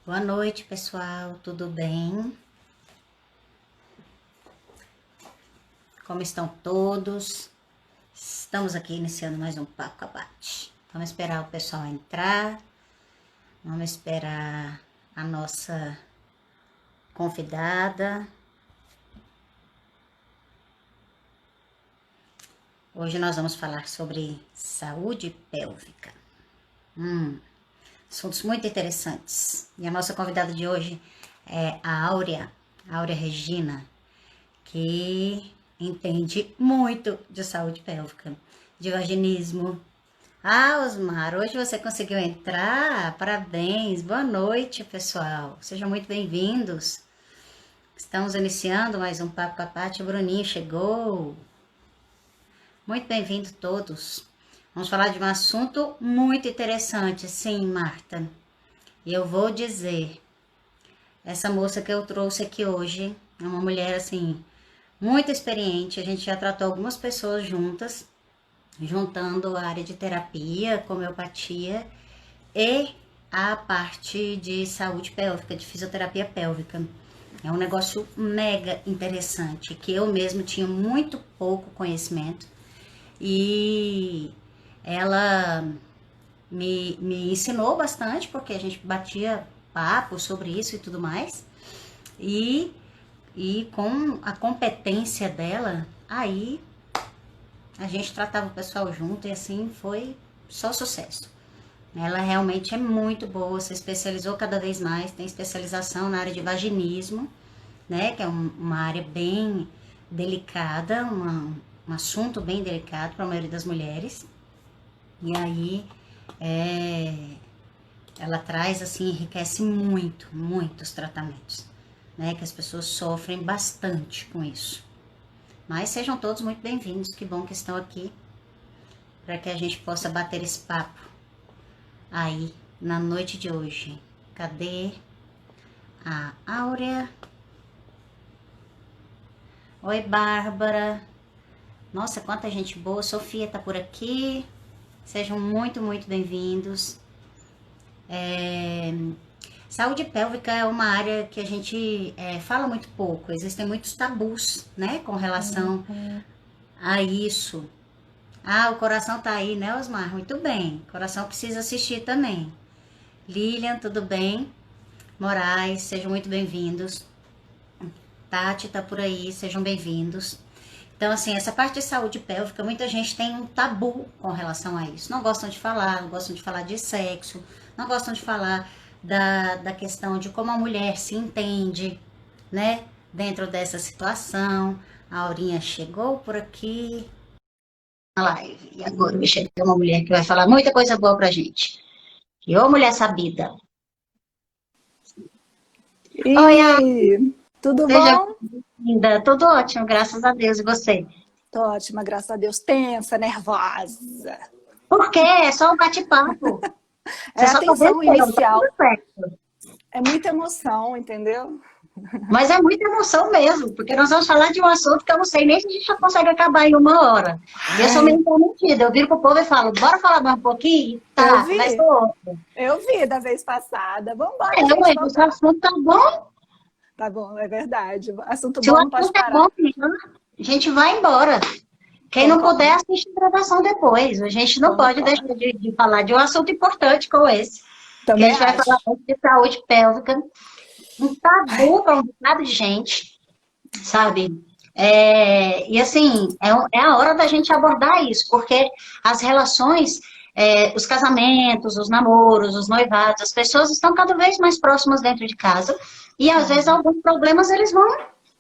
Boa noite, pessoal. Tudo bem? Como estão todos? Estamos aqui iniciando mais um Papo Abate. Vamos esperar o pessoal entrar. Vamos esperar a nossa convidada. Hoje nós vamos falar sobre saúde pélvica. Assuntos muito interessantes. E a nossa convidada de hoje é a Áurea Regina, que entende muito de saúde pélvica, de vaginismo. Osmar, hoje você conseguiu entrar? Parabéns, boa noite, pessoal. Sejam muito bem-vindos. Estamos iniciando mais um Papo com a Paty. O Bruninho chegou. Muito bem-vindos todos. Vamos falar de um assunto muito interessante, sim, Marta. E eu vou dizer, essa moça que eu trouxe aqui hoje é uma mulher, assim, muito experiente. A gente já tratou algumas pessoas juntas, juntando a área de terapia, homeopatia e a parte de saúde pélvica, de fisioterapia pélvica. É um negócio mega interessante, que eu mesmo tinha muito pouco conhecimento. E ela me ensinou bastante, porque a gente batia papo sobre isso e tudo mais. E com a competência dela, aí a gente tratava o pessoal junto e assim foi só sucesso. Ela realmente é muito boa, se especializou cada vez mais, tem especialização na área de vaginismo, né, que é uma área bem delicada, um assunto bem delicado para a maioria das mulheres. E aí, ela traz, assim, enriquece muito os tratamentos, né? Que as pessoas sofrem bastante com isso. Mas sejam todos muito bem-vindos, que bom que estão aqui, para que a gente possa bater esse papo aí, na noite de hoje. Cadê a Áurea? Oi, Bárbara. Nossa, quanta gente boa. Sofia tá por aqui. Sejam muito bem-vindos. Saúde pélvica é uma área que a gente fala muito pouco. Existem muitos tabus, né, com relação a isso. O coração tá aí, né, Osmar? Muito bem. O coração precisa assistir também. Lilian, tudo bem? Moraes, sejam muito bem-vindos. Tati tá por aí, sejam bem-vindos. Então, assim, essa parte de saúde pélvica, muita gente tem um tabu com relação a isso. Não gostam de falar, não gostam de falar de sexo, não gostam de falar da questão de como a mulher se entende, né, dentro dessa situação. A Aurinha chegou por aqui na live. E agora vai chegar uma mulher que vai falar muita coisa boa pra gente. E ô mulher sabida. Oi, tudo Seja bom? bem-vinda. Tudo ótimo, graças a Deus. E você? Tô ótima, graças a Deus. Tensa, nervosa. Por quê? É só um bate-papo. É Você a só tá tensão descendo, tá tudo inicial. certo. É muita emoção, entendeu? Mas é muita emoção mesmo, porque nós vamos falar de um assunto que eu não sei nem se a gente já consegue acabar em 1 hora. E eu sou Ai, meio comprometida. Eu viro pro povo e falo, bora falar mais um pouquinho? eu Tá, começa vi. outro. Eu vi da vez passada. Vambora, gente, Ué, vamos se o lá. assunto tá bom, Tá bom, é verdade. Assunto se o bom não pode assunto é bom, parar. menina, a gente vai embora. Quem não puder, Concordo, assiste a gravação depois. A gente não pode deixar concordo. de falar de um assunto importante como esse. Que a Também gente vai falar acho. muito de saúde pélvica, um tabu para um bocado de gente, sabe? E assim, é a hora da gente abordar isso, porque as relações, os casamentos, os namoros, os noivados, as pessoas estão cada vez mais próximas dentro de casa e às vezes alguns problemas eles vão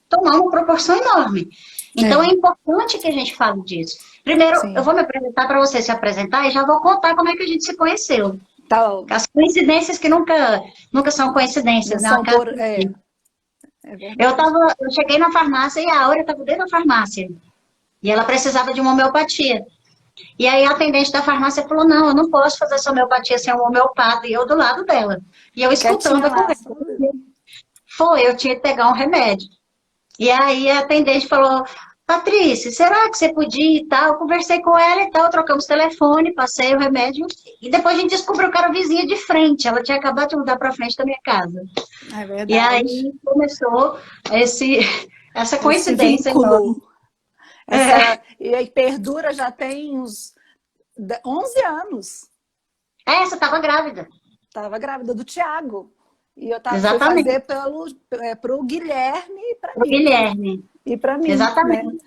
tomar uma proporção enorme. Então é É, importante que a gente fale disso. Primeiro, eu sim. vou me apresentar para você se apresentar e já vou contar como é que a gente se conheceu. Tá bom. As coincidências que nunca são Não coincidências, né? Uma são casa por... É verdade. eu cheguei na farmácia e a Áurea estava dentro da farmácia. E ela precisava de uma homeopatia. E aí a atendente da farmácia falou, não, eu não posso fazer essa homeopatia sem um homeopata. E eu do lado dela. E eu escutando Quietinha a lá, conversa. só... Eu tinha que pegar um remédio. E aí a atendente falou, Patrícia, será que você podia e tal? Eu conversei com ela e tal, trocamos telefone, passei o remédio e depois a gente descobriu que era vizinha de frente. Ela tinha acabado de mudar para frente da minha casa. É E aí verdade. começou esse, essa Esse coincidência enorme. vínculo, É, e aí perdura já tem uns 11 anos. você estava grávida. Estava grávida do Tiago. E fui Exatamente. fazer pro Guilherme e para O mim. Guilherme. E para mim, né? Exatamente.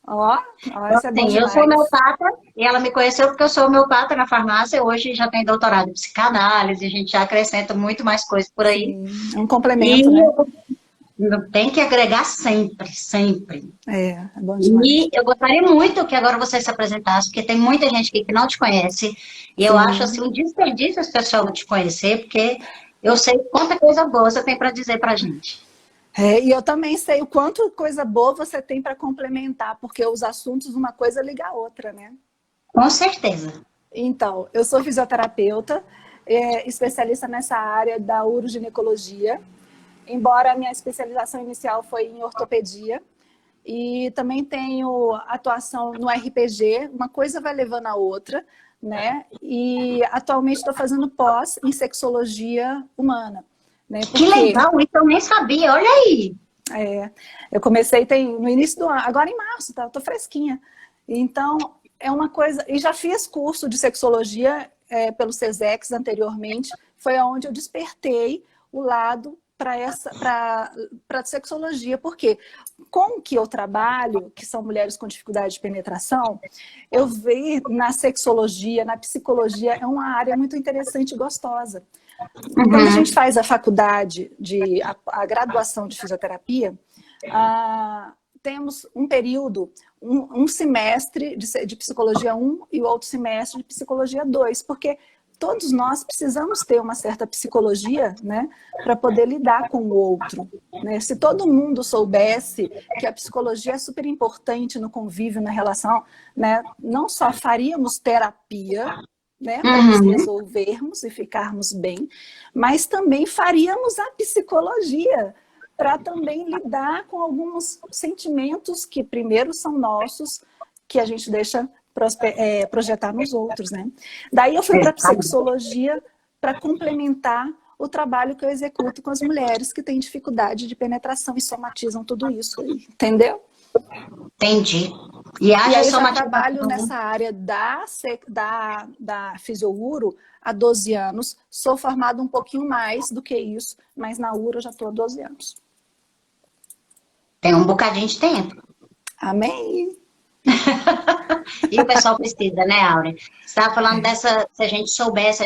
Ó, Então, isso é bom assim, eu sou demais. homeopata e ela me conheceu porque eu sou homeopata na farmácia. Hoje já tem doutorado em psicanálise, a gente já acrescenta muito mais coisas por aí. Sim, é um complemento, E né? tem que agregar sempre, sempre. É bom demais. E eu gostaria muito que agora você se apresentasse, porque tem muita gente aqui que não te conhece, e eu acho assim Sim. um desperdício as pessoas não te conhecer, porque eu sei quanta coisa boa você tem para dizer para a gente. E eu também sei o quanto coisa boa você tem para complementar, porque os assuntos, uma coisa liga a outra, né? Com certeza. Então, eu sou fisioterapeuta, especialista nessa área da uroginecologia, embora a minha especialização inicial foi em ortopedia, e também tenho atuação no RPG, uma coisa vai levando a outra, né? E atualmente estou fazendo pós em sexologia humana, né? Que Porque legal, isso eu nem sabia, olha aí. eu comecei no início do ano, agora em março, tá? Tô fresquinha. Então, é uma coisa. E já fiz curso de sexologia pelo SESEX anteriormente, foi onde eu despertei o lado para sexologia, porque com que eu trabalho, que são mulheres com dificuldade de penetração, eu vi na sexologia, na psicologia, é uma área muito interessante e gostosa. Quando a gente Uhum. faz a faculdade, a graduação de fisioterapia, temos um período, um semestre de psicologia 1 e o outro semestre de psicologia 2, porque todos nós precisamos ter uma certa psicologia, né, para poder lidar com o outro. Né? Se todo mundo soubesse que a psicologia é super importante no convívio, na relação, né, não só faríamos terapia, né, para nos Uhum. resolvermos e ficarmos bem, mas também faríamos a psicologia para também lidar com alguns sentimentos que primeiro são nossos, que a gente deixa projetar nos outros, né? Daí eu fui para a psicologia para complementar o trabalho que eu executo com as mulheres que têm dificuldade de penetração e somatizam tudo isso, entendeu? Entendi. E E haja aí já somatização. trabalho nessa área da fisiouro há 12 anos. Sou formada um pouquinho mais do que isso, mas na URO eu já estou há 12 anos. Tem um bocadinho de tempo. Amém! E o pessoal precisa, né, Áurea? Você estava falando dessa, se a gente soubesse,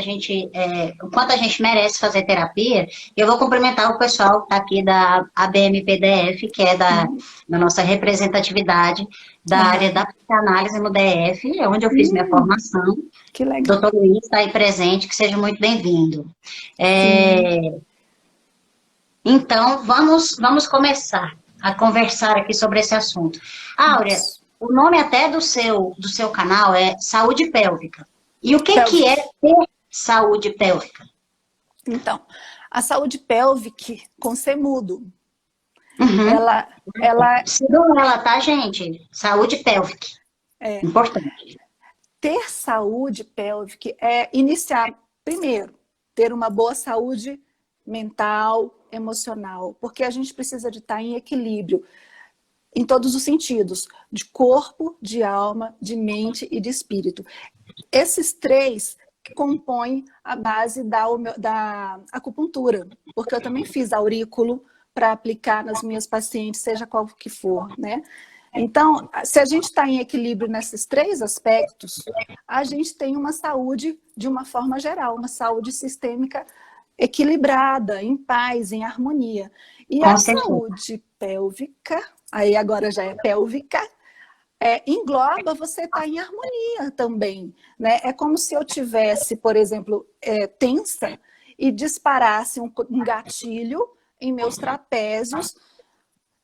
o quanto a gente merece fazer terapia, eu vou cumprimentar o pessoal que está aqui da ABMPDF, que é da nossa representatividade da área da Aham. psicanálise no DF, é onde eu fiz minha formação. Que legal. Doutor Luiz está aí presente, que seja muito bem-vindo. Sim. É, então, vamos começar a conversar aqui sobre esse assunto. Áurea, Isso. o nome até do seu canal é Saúde Pélvica. E o que é Pelvic. ter saúde pélvica? Então, a saúde pélvica com C mudo, Uhum. ela Sigam ela, tá, gente? Saúde pélvica. Importante. ter saúde pélvica é iniciar, primeiro, ter uma boa saúde mental, emocional, porque a gente precisa de estar em equilíbrio em todos os sentidos, de corpo, de alma, de mente e de espírito. Esses três compõem a base da acupuntura, porque eu também fiz aurículo para aplicar nas minhas pacientes, seja qual que for, né? Então, se a gente está em equilíbrio nesses três aspectos, a gente tem uma saúde de uma forma geral, uma saúde sistêmica equilibrada, em paz, em harmonia. E Com a certeza. saúde pélvica, aí agora já é pélvica, engloba você estar em harmonia também. Né? É como se eu tivesse, por exemplo, tensa e disparasse um gatilho em meus trapézios,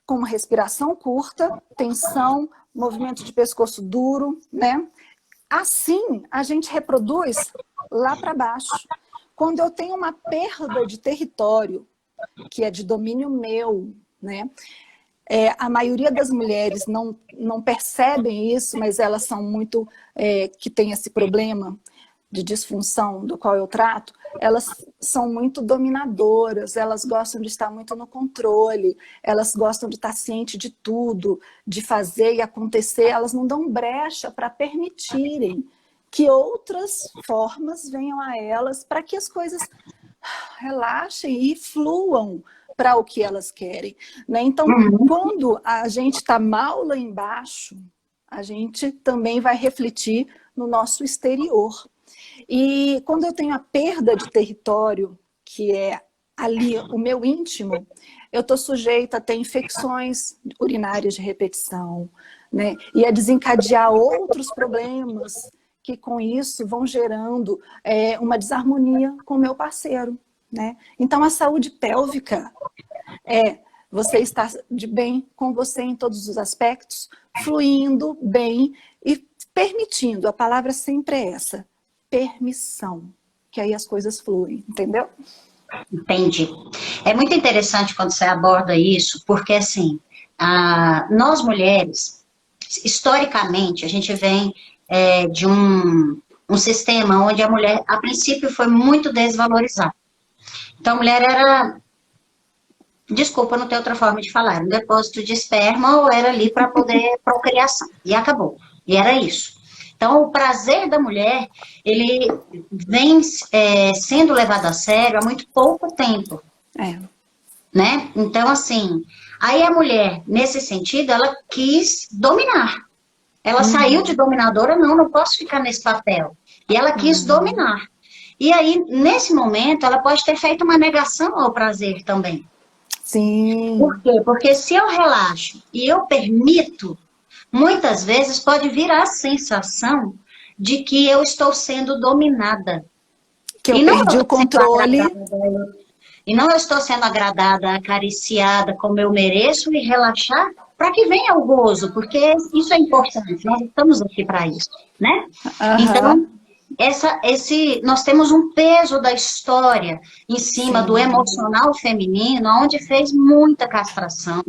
com uma respiração curta, tensão, movimento de pescoço duro, né? Assim, a gente reproduz lá para baixo. Quando eu tenho uma perda de território, que é de domínio meu, né? A maioria das mulheres não percebem isso, mas elas são muito, que têm esse problema de disfunção do qual eu trato, elas são muito dominadoras, elas gostam de estar muito no controle, elas gostam de estar ciente de tudo, de fazer e acontecer, elas não dão brecha para permitirem que outras formas venham a elas para que as coisas relaxem e fluam para o que elas querem, né? Então, quando a gente está mal lá embaixo, a gente também vai refletir no nosso exterior. E quando eu tenho a perda de território, que é ali o meu íntimo, eu estou sujeita a ter infecções urinárias de repetição, né? E a desencadear outros problemas que com isso vão gerando uma desarmonia com o meu parceiro, né? Então a saúde pélvica você estar de bem com você em todos os aspectos, fluindo bem e permitindo, a palavra sempre é essa, permissão, que aí as coisas fluem, entendeu? Entendi. É muito interessante quando você aborda isso, porque assim, nós mulheres, historicamente, a gente vem de um sistema onde a mulher, a princípio, foi muito desvalorizada. Então, a mulher era, desculpa, não tem outra forma de falar, um depósito de esperma ou era ali para poder procriação. E acabou. E era isso. Então, o prazer da mulher, ele vem sendo levado a sério há muito pouco tempo. Né? Então, assim, aí a mulher, nesse sentido, ela quis dominar. Ela saiu de dominadora, não posso ficar nesse papel. E ela quis dominar. E aí, nesse momento, ela pode ter feito uma negação ao prazer também. Sim. Por quê? Porque se eu relaxo e eu permito, muitas vezes pode vir a sensação de que eu estou sendo dominada. Que eu perdi o controle. E não eu estou sendo agradada, acariciada como eu mereço e relaxar para que venha o gozo, porque isso é importante, nós estamos aqui para isso, né? Então, nós temos um peso da história em cima do emocional feminino, onde fez muita castração,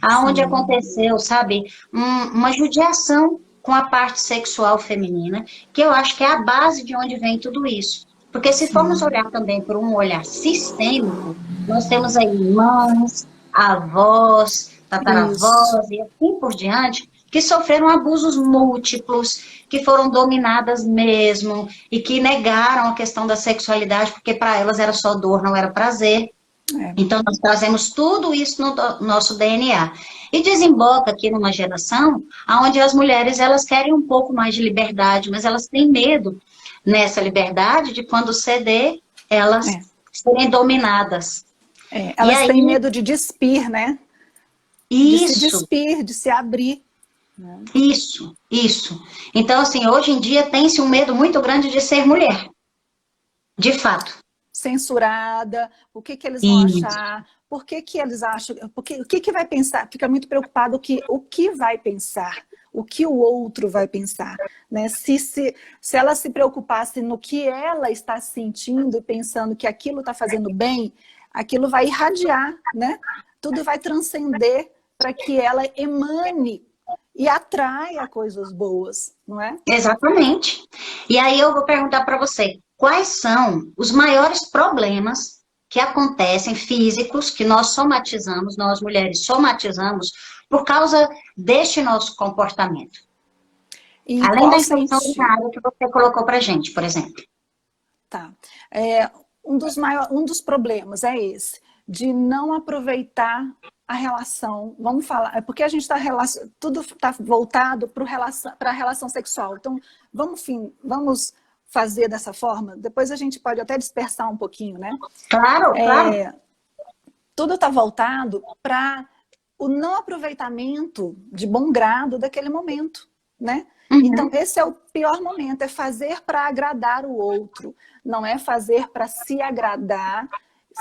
aonde aconteceu, sabe, uma judiação com a parte sexual feminina, que eu acho que é a base de onde vem tudo isso. Porque se formos olhar também por um olhar sistêmico, nós temos aí mães, avós, tataravós e assim por diante, que sofreram abusos múltiplos, que foram dominadas mesmo e que negaram a questão da sexualidade, porque para elas era só dor, não era prazer. Então, nós trazemos tudo isso no nosso DNA. E desemboca aqui numa geração onde as mulheres elas querem um pouco mais de liberdade, mas elas têm medo nessa liberdade de quando ceder, elas serem dominadas. Elas têm medo de despir, né? Isso. De se despir, de se abrir. Isso. Então, assim, hoje em dia tem-se um medo muito grande de ser mulher. De fato. Censurada, o que eles vão achar, por que eles acham, o que vai pensar, fica muito preocupado o que vai pensar, o que o outro vai pensar, né? Se ela se preocupasse no que ela está sentindo e pensando que aquilo está fazendo bem, aquilo vai irradiar, né? Tudo vai transcender para que ela emane e atraia coisas boas, não é? Exatamente. E aí eu vou perguntar para você, quais são os maiores problemas que acontecem físicos, que nós somatizamos, nós mulheres somatizamos, por causa deste nosso comportamento? Além da infecção urinária que você colocou para gente, por exemplo. Tá. Um dos problemas é esse, de não aproveitar a relação, vamos falar, porque a gente está tudo está voltado para a relação sexual. Então, vamos fazer dessa forma, depois a gente pode até dispersar um pouquinho, né? Claro. Tudo está voltado para o não aproveitamento de bom grado daquele momento, né? Então, esse é o pior momento, é fazer para agradar o outro, não é fazer para se agradar,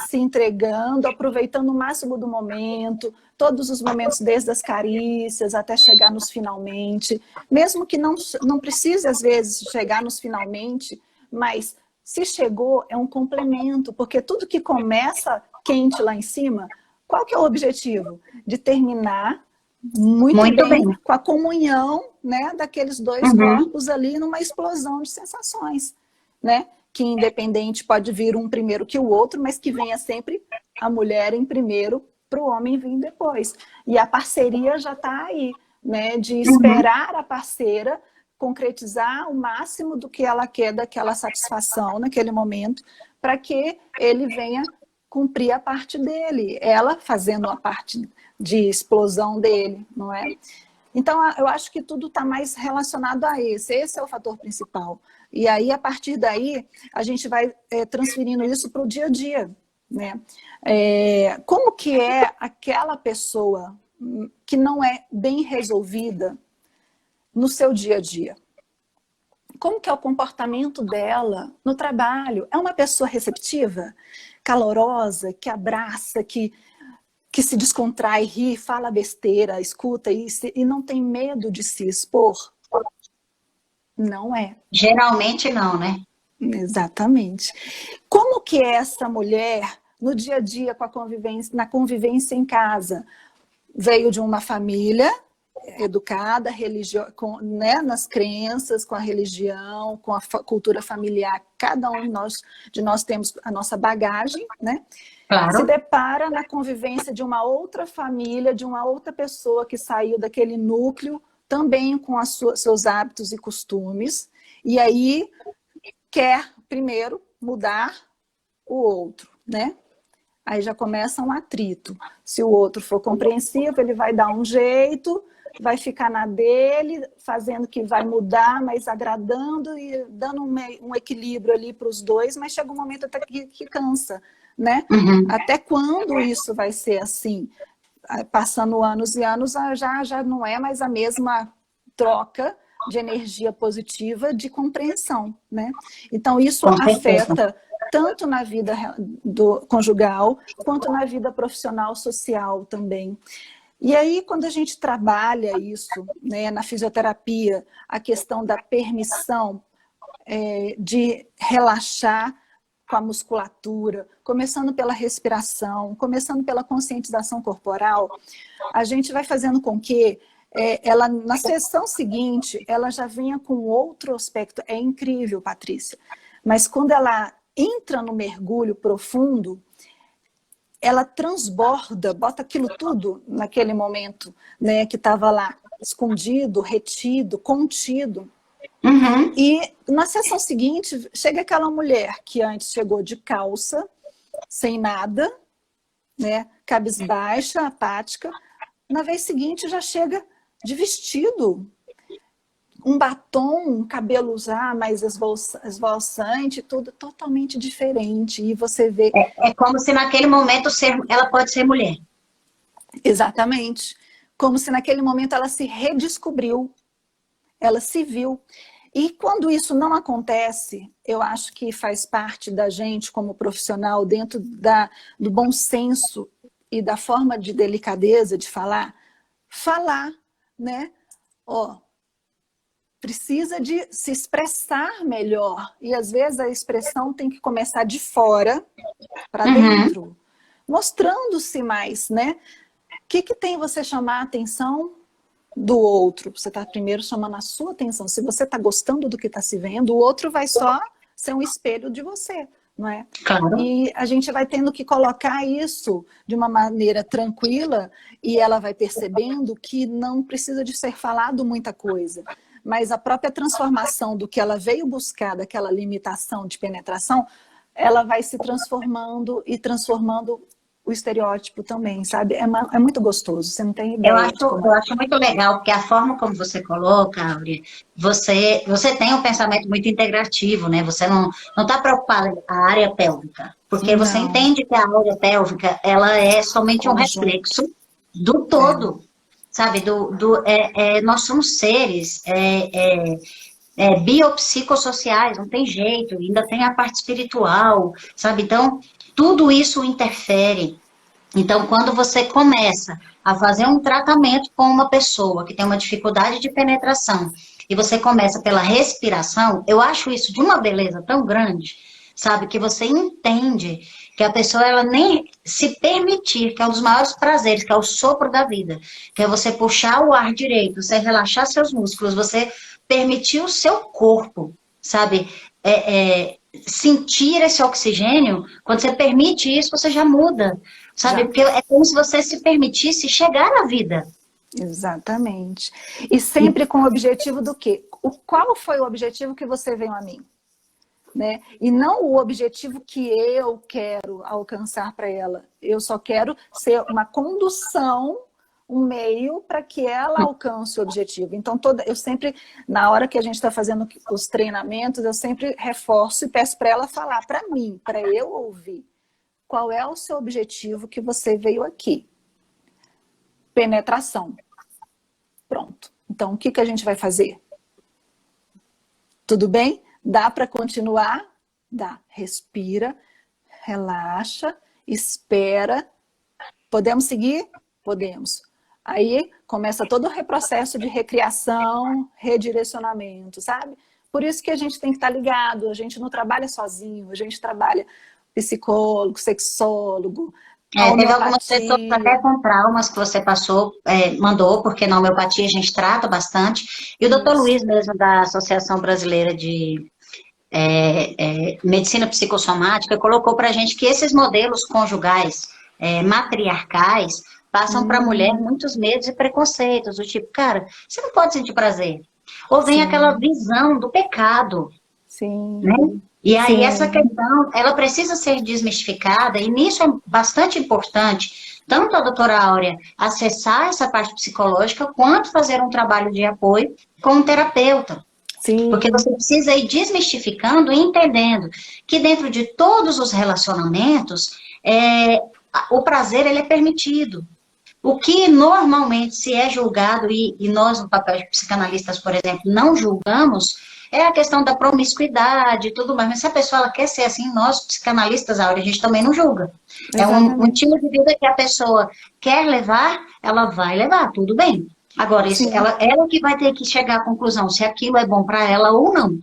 se entregando, aproveitando o máximo do momento, todos os momentos desde as carícias até chegar nos finalmente, mesmo que não precise às vezes chegar nos finalmente, mas se chegou é um complemento, porque tudo que começa quente lá em cima, Qual que é o objetivo? De terminar muito bem com a comunhão, né, daqueles dois corpos ali numa explosão de sensações, né? Que independente pode vir um primeiro que o outro, mas que venha sempre a mulher em primeiro para o homem vir depois. E a parceria já está aí, né? De esperar a parceira concretizar o máximo do que ela quer daquela satisfação naquele momento, para que ele venha cumprir a parte dele, ela fazendo a parte de explosão dele, não é? Então, eu acho que tudo está mais relacionado a esse é o fator principal. E aí, a partir daí, a gente vai transferindo isso para o dia a dia, né? Como que é aquela pessoa que não é bem resolvida no seu dia a dia? Como que é o comportamento dela no trabalho? É uma pessoa receptiva, calorosa, que abraça, que se descontrai, ri, fala besteira, escuta e não tem medo de se expor? Não é. Geralmente não, né? Exatamente. Como que é essa mulher no dia a dia com a convivência, na convivência em casa? Veio de uma família educada, né, nas crenças, com a religião, com a cultura familiar. Cada um de nós temos a nossa bagagem, né? Claro. Se depara na convivência de uma outra família, de uma outra pessoa que saiu daquele núcleo, também com seus hábitos e costumes, e aí quer primeiro mudar o outro, né? Aí já começa um atrito. Se o outro for compreensivo, ele vai dar um jeito, vai ficar na dele, fazendo que vai mudar, mas agradando e dando um equilíbrio ali para os dois, mas chega um momento até que cansa, né? Até quando isso vai ser assim? Passando anos e anos, já não é mais a mesma troca de energia positiva de compreensão, né? Então isso afeta tanto na vida conjugal, quanto na vida profissional, social também. E aí, quando a gente trabalha isso, né, na fisioterapia, a questão da permissão de relaxar com a musculatura, começando pela respiração, começando pela conscientização corporal, a gente vai fazendo com que ela, na sessão seguinte, ela já venha com outro aspecto. É incrível, Patrícia. Mas quando ela entra no mergulho profundo, ela transborda, bota aquilo tudo naquele momento, né, que estava lá, escondido, retido, contido. E na sessão seguinte, chega aquela mulher que antes chegou de calça, sem nada, né, cabisbaixa, apática. Na vez seguinte já chega de vestido, um batom, um cabelo já mais esvoaçante, tudo totalmente diferente. E você vê... É como se naquele momento ela pode ser mulher. Exatamente. Como se naquele momento ela se redescobriu, ela se viu. E quando isso não acontece, eu acho que faz parte da gente como profissional, dentro do bom senso e da forma de delicadeza de falar, né? Precisa de se expressar melhor. E às vezes a expressão tem que começar de fora para dentro, mostrando-se mais, né? O que tem você chamar a atenção do outro? Você está primeiro chamando a sua atenção. Se você está gostando do que está se vendo, o outro vai só ser um espelho de você, não é? Claro. E a gente vai tendo que colocar isso de uma maneira tranquila e ela vai percebendo que não precisa de ser falado muita coisa. Mas a própria transformação do que ela veio buscar, daquela limitação de penetração, ela vai se transformando e transformando o estereótipo também, sabe? É muito gostoso, você não tem ideia. Eu acho muito legal, porque a forma como você coloca, Áurea, você tem um pensamento muito integrativo, né? Você não está preocupada com a área pélvica, porque você entende que a área pélvica, ela é somente um reflexo do todo. Sabe, nós somos seres biopsicossociais, não tem jeito, ainda tem a parte espiritual, sabe? Então, tudo isso interfere. Então, quando você começa a fazer um tratamento com uma pessoa que tem uma dificuldade de penetração, e você começa pela respiração, eu acho isso de uma beleza tão grande, sabe? Que você entende que a pessoa ela nem se permitir, que é um dos maiores prazeres, que é o sopro da vida, que é você puxar o ar direito, você relaxar seus músculos, você permitir o seu corpo, sabe, sentir esse oxigênio. Quando você permite isso, você já muda, sabe, Já. porque é como se você se permitisse chegar na vida. Exatamente. E sempre com o objetivo do quê? Qual foi o objetivo que você veio a mim? Né? E não o objetivo que eu quero alcançar para ela. Eu só quero ser uma condução, um meio para que ela alcance o objetivo. Então, eu sempre, na hora que a gente está fazendo os treinamentos, eu sempre reforço e peço para ela falar para mim, para eu ouvir. Qual é o seu objetivo que você veio aqui? Penetração. Pronto. Então, o que a gente vai fazer? Tudo bem? Dá para continuar? Dá. Respira, relaxa, espera. Podemos seguir? Podemos. Aí começa todo o reprocesso de recriação, redirecionamento, sabe? Por isso que a gente tem que estar ligado, a gente não trabalha sozinho, a gente trabalha psicólogo, sexólogo, Teve algumas pessoas até com traumas que você mandou, porque na homeopatia a gente trata bastante. E o doutor Luiz mesmo, da Associação Brasileira de Medicina Psicossomática, colocou para a gente que esses modelos conjugais matriarcais passam para a mulher muitos medos e preconceitos, do tipo, cara, você não pode sentir prazer. Ou vem aquela visão do pecado. Sim. Né? E aí Sim. essa questão, ela precisa ser desmistificada, e nisso é bastante importante, tanto a doutora Áurea acessar essa parte psicológica, quanto fazer um trabalho de apoio com um terapeuta. Sim. Porque você precisa ir desmistificando e entendendo que dentro de todos os relacionamentos, o prazer ele é permitido. O que normalmente se é julgado, e nós no papel de psicanalistas, por exemplo, não julgamos, é a questão da promiscuidade e tudo mais. Mas se a pessoa ela quer ser assim, nós psicanalistas, Áurea, a gente também não julga. Exatamente. É um estilo de vida que a pessoa quer levar, ela vai levar, tudo bem. Agora, isso, ela que vai ter que chegar à conclusão se aquilo é bom para ela ou não.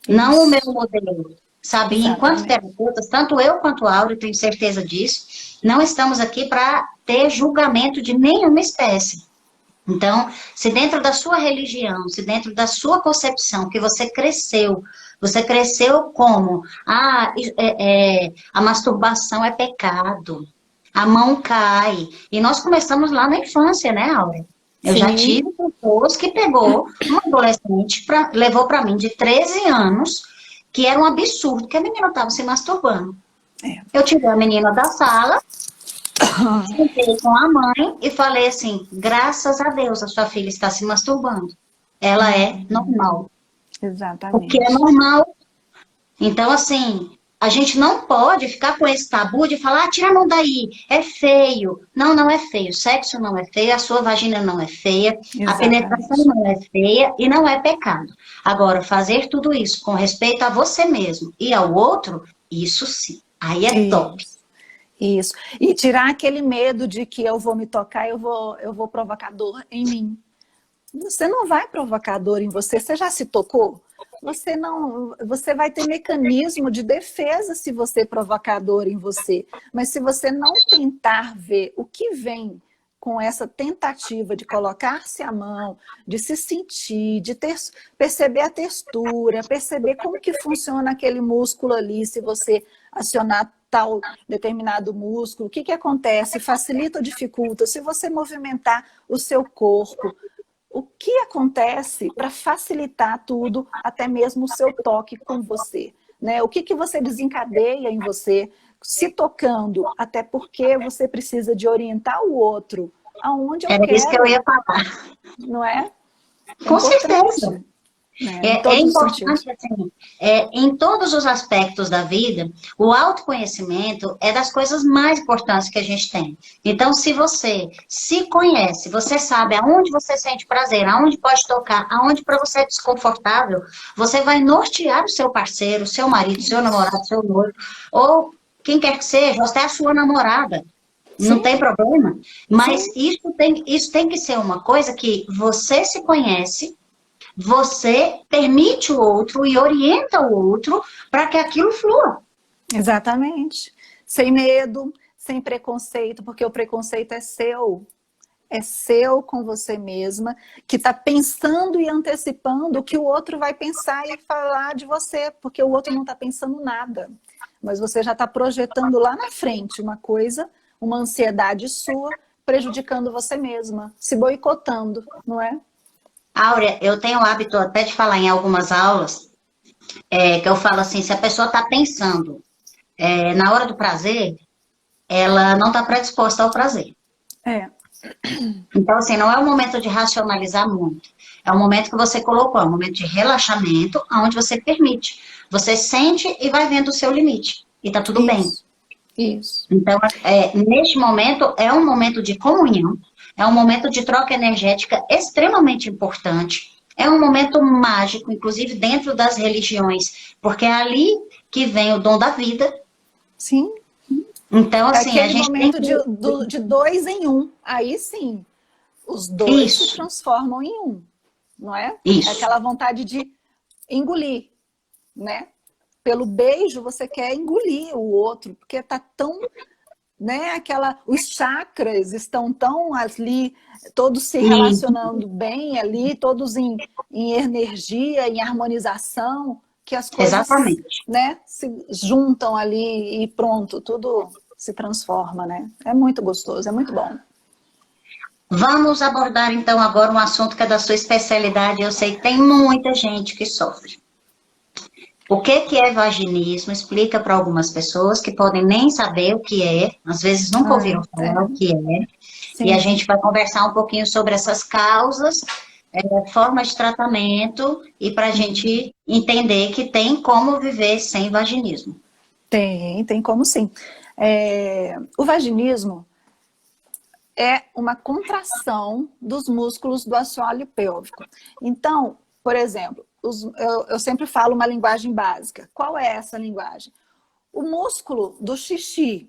Não o meu modelo. Sabe, Exatamente. Enquanto terapeutas, tanto eu quanto a Áurea, tenho certeza disso, não estamos aqui para ter julgamento de nenhuma espécie. Então, se dentro da sua religião, se dentro da sua concepção, que você cresceu como, a masturbação é pecado, a mão cai. E nós começamos lá na infância, né, Áurea? Eu já tive pessoas que pegou uma adolescente, levou para mim de 13 anos, que era um absurdo, que a menina estava se masturbando. Eu tirei a menina da sala, sentei com a mãe e falei assim, graças a Deus a sua filha está se masturbando. Ela é normal. Exatamente. O que é normal. Então, assim, a gente não pode ficar com esse tabu de falar, tira a mão daí, é feio. Não, não é feio. Sexo não é feio, a sua vagina não é feia, a penetração não é feia e não é pecado. Agora, fazer tudo isso com respeito a você mesmo e ao outro, isso sim. Aí é top. Isso. E tirar aquele medo de que eu vou me tocar, eu vou provocar dor em mim. Você não vai provocar dor em você. Você já se tocou? Você vai ter mecanismo de defesa se você provocar dor em você. Mas se você não tentar ver o que vem com essa tentativa de colocar-se a mão, de se sentir, de perceber a textura, perceber como que funciona aquele músculo ali, se você acionar tal determinado músculo, o que acontece? Facilita ou dificulta? Se você movimentar o seu corpo, o que acontece para facilitar tudo, até mesmo o seu toque com você? Né? O que você desencadeia em você, se tocando, até porque você precisa de orientar o outro aonde eu quero. Era isso que eu ia falar. Não é? Com certeza. É importante, assim, em todos os aspectos da vida, o autoconhecimento é das coisas mais importantes que a gente tem. Então, se você se conhece, você sabe aonde você sente prazer, aonde pode tocar, aonde para você é desconfortável, você vai nortear o seu parceiro, seu marido, seu namorado, seu noivo, ou quem quer que seja, você é a sua namorada. Não tem problema. Mas isso tem que ser uma coisa que você se conhece, você permite o outro e orienta o outro para que aquilo flua. Exatamente. sem medo, sem preconceito, porque o preconceito é seu com você mesma, que está pensando e antecipando o que o outro vai pensar e falar de você, porque o outro não está pensando nada. Mas você já está projetando lá na frente uma coisa, uma ansiedade sua, prejudicando você mesma, se boicotando, não é? Áurea, eu tenho o hábito até de falar em algumas aulas, que eu falo assim, se a pessoa está pensando na hora do prazer, ela não está predisposta ao prazer. É. Então, assim, não é o momento de racionalizar muito. É o momento que você colocou, é um momento de relaxamento, onde você permite. Você sente e vai vendo o seu limite. E tá tudo bem. Isso. Então, neste momento, é um momento de comunhão, é um momento de troca energética extremamente importante. É um momento mágico, inclusive dentro das religiões, porque é ali que vem o dom da vida. Sim. Então, É assim, a aquele gente tem momento que... de dois em um. Aí sim, os dois se Isso, transformam em um, não é? É isso. aquela vontade de engolir, né? Pelo beijo você quer engolir o outro, porque tá tão, né? Os chakras estão tão ali, todos se E, relacionando bem ali, todos em energia, em harmonização, que as coisas, exatamente. né, se juntam ali e pronto, tudo se transforma, né? É muito gostoso, é muito bom. Vamos abordar então agora um assunto que é da sua especialidade. Eu sei que tem muita gente que sofre. O que é vaginismo? Explica para algumas pessoas que podem nem saber o que é, às vezes nunca ouviram falar o que é. E a Sim. gente vai conversar um pouquinho sobre essas causas, formas de tratamento e para a gente entender que tem como viver sem vaginismo. Tem como sim. O vaginismo é uma contração dos músculos do assoalho pélvico. Então, por exemplo, eu sempre falo uma linguagem básica. Qual é essa linguagem? O músculo do xixi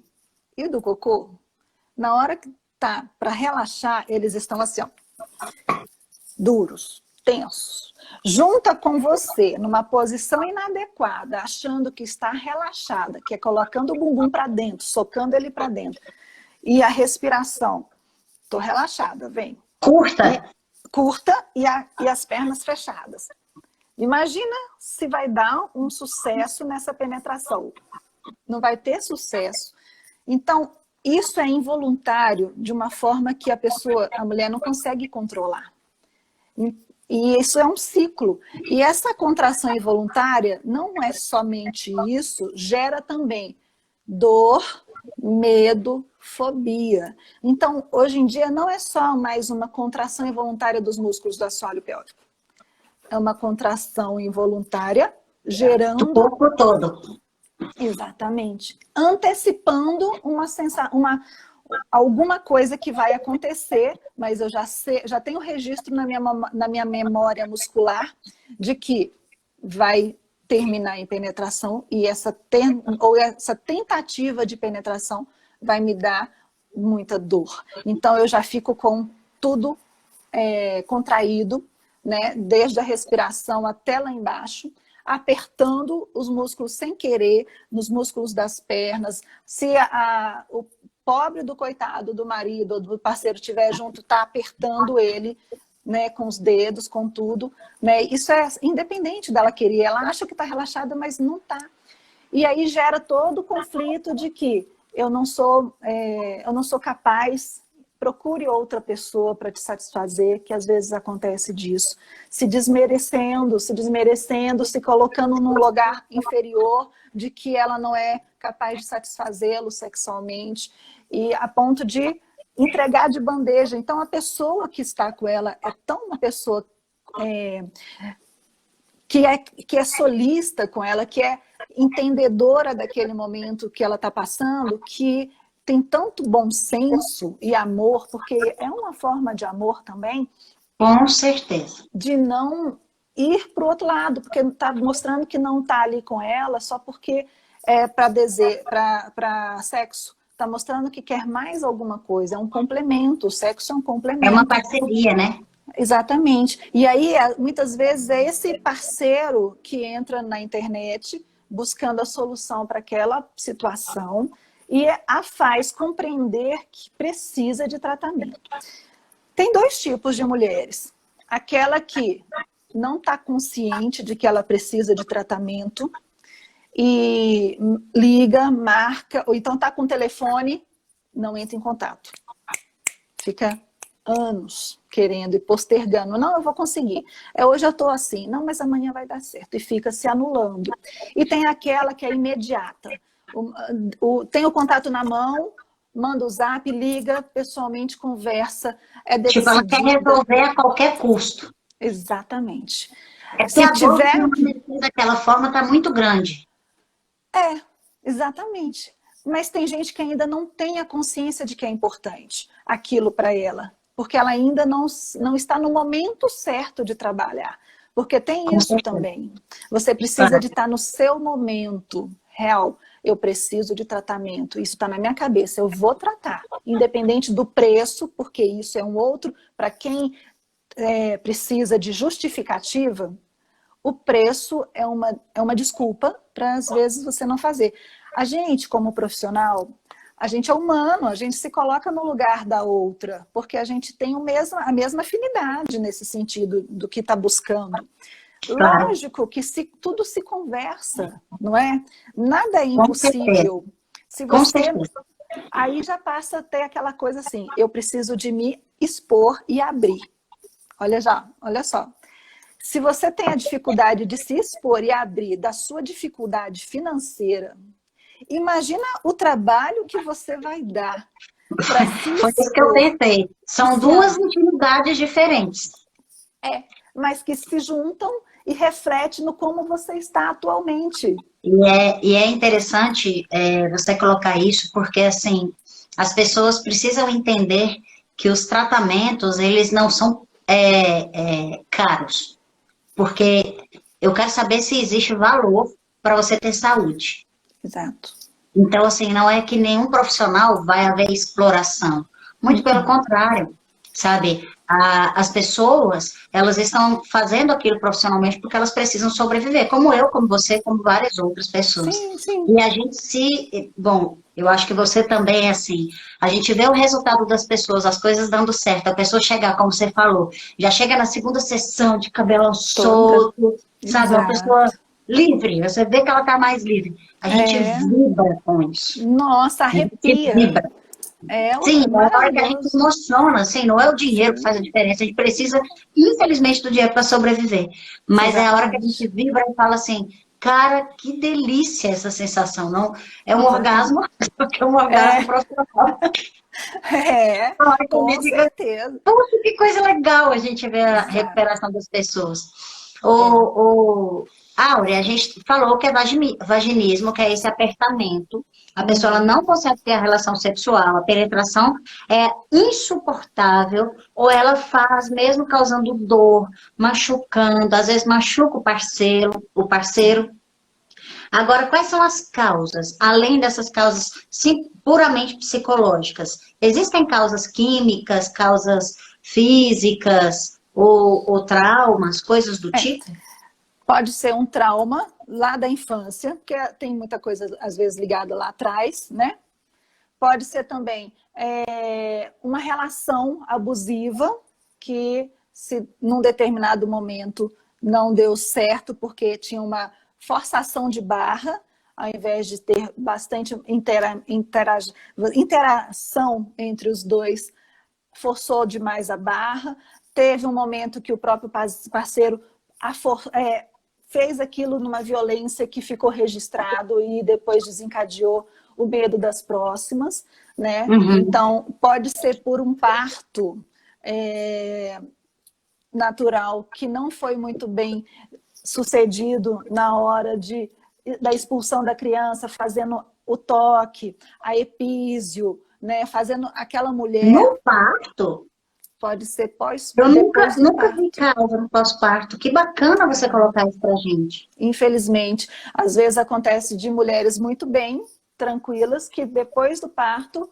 e do cocô, na hora que tá para relaxar, eles estão assim, ó, duros, tensos. Junta com você numa posição inadequada, achando que está relaxada, que é colocando o bumbum para dentro, socando ele para dentro. E a respiração. Tô relaxada, vem. E Curta? curta e as pernas fechadas. Imagina se vai dar um sucesso nessa penetração. Não vai ter sucesso. Então, isso é involuntário de uma forma que a mulher não consegue controlar. E isso é um ciclo. E essa contração involuntária, não é somente isso, gera também dor, medo, fobia. Então, hoje em dia, não é só mais uma contração involuntária dos músculos do assoalho pélvico. É uma contração involuntária Do gerando, corpo todo. exatamente, antecipando alguma coisa que vai acontecer, mas eu já tenho registro na minha memória muscular de que vai terminar em penetração e essa tentativa de penetração vai me dar muita dor. Então eu já fico com tudo contraído, né, desde a respiração até lá embaixo, apertando os músculos sem querer, nos músculos das pernas. Se o pobre do coitado do marido ou do parceiro estiver junto, está apertando ele, né, com os dedos, com tudo, né? Isso é independente dela querer. Ela acha que está relaxada, mas não está. E aí gera todo o conflito de que eu não sou capaz. Procure outra pessoa para te satisfazer, que às vezes acontece disso. Se desmerecendo, se colocando num lugar inferior de que ela não é capaz de satisfazê-lo sexualmente, e a ponto de entregar de bandeja. Então, a pessoa que está com ela é tão uma pessoa que é solista com ela, que é entendedora daquele momento que ela está passando, que tem tanto bom senso e amor, porque é uma forma de amor também. Com certeza. De não ir para o outro lado, porque está mostrando que não está ali com ela só porque é para sexo. Está mostrando que quer mais alguma coisa, é um complemento, o sexo é um complemento. É uma parceria, né? Exatamente. E aí, muitas vezes, é esse parceiro que entra na internet buscando a solução para aquela situação e a faz compreender que precisa de tratamento. Tem dois tipos de mulheres. Aquela que não está consciente de que ela precisa de tratamento e liga, marca, ou então está com o telefone, não entra em contato. Fica anos querendo e postergando. Não, eu vou conseguir. Hoje eu estou assim. Não, mas amanhã vai dar certo. E fica se anulando. E tem aquela que é imediata. Tem o contato na mão, manda o zap, liga, pessoalmente conversa, é Tipo, ela decidida. quer resolver a qualquer custo. Exatamente. É porque Se a dor tiver... daquela forma está muito grande. Exatamente. Mas tem gente que ainda não tem a consciência de que é importante aquilo para ela. Porque ela ainda não está no momento certo de trabalhar. Porque tem isso também. Você precisa de estar no seu momento real. Eu preciso de tratamento. Isso está na minha cabeça. Eu vou tratar. Independente do preço, porque isso é um outro. Para quem precisa de justificativa, o preço é uma desculpa para, às vezes, você não fazer. A gente, como profissional, a gente é humano, a gente se coloca no lugar da outra, porque a gente tem a mesma afinidade nesse sentido do que está buscando. Claro. Lógico que tudo se conversa, não é? Nada é impossível. Se você... Aí já passa a ter aquela coisa assim, eu preciso de me expor e abrir. Olha só. Se você tem a dificuldade de se expor e abrir da sua dificuldade financeira, imagina o trabalho que você vai dar para se expor. Foi isso que eu pensei. São duas intimidades diferentes. Mas que se juntam e refletem no como você está atualmente. E é interessante você colocar isso, porque assim, as pessoas precisam entender que os tratamentos, eles não são caros. Porque eu quero saber se existe valor para você ter saúde. Exato. Então, assim, não é que nenhum profissional vai haver exploração. Muito pelo contrário, sabe? As pessoas, elas estão fazendo aquilo profissionalmente porque elas precisam sobreviver. Como eu, como você, como várias outras pessoas. Sim. E a gente Bom, eu acho que você também é assim. A gente vê o resultado das pessoas, as coisas dando certo. A pessoa chegar, como você falou, já chega na segunda sessão de cabelo solto, sabe? Uma pessoa livre. Você vê que ela está mais livre. A gente vibra com isso. Nossa, arrepia. Vibra. Sim, na hora que a gente se emociona, assim, não é o dinheiro que faz a diferença, a gente precisa, infelizmente, do dinheiro para sobreviver. Mas é a hora que a gente vibra e fala assim, cara, que delícia essa sensação, não? É um orgasmo, porque é um orgasmo profissional. Com certeza. Poxa, que coisa legal a gente ver a recuperação das pessoas. Áurea, a gente falou que é vaginismo, que é esse apertamento. A pessoa ela não consegue ter a relação sexual, a penetração é insuportável, ou ela faz mesmo causando dor, machucando, às vezes machuca o parceiro. Agora, quais são as causas? Além dessas causas puramente psicológicas, existem causas químicas, causas físicas ou traumas, coisas do tipo? Pode ser um trauma lá da infância, porque tem muita coisa, às vezes, ligada lá atrás, né? Pode ser também uma relação abusiva que, se num determinado momento não deu certo, porque tinha uma forçação de barra, ao invés de ter bastante interação entre os dois, forçou demais a barra. Teve um momento que o próprio parceiro fez aquilo numa violência que ficou registrado e depois desencadeou o medo das próximas, né? Então, pode ser por um parto natural que não foi muito bem sucedido na hora da expulsão da criança, fazendo o toque, a epísio, né? Fazendo aquela mulher... No parto? Pode ser Eu nunca vi causa no pós-parto. Que bacana você colocar isso pra gente. Infelizmente, às vezes acontece de mulheres muito bem, tranquilas, que depois do parto,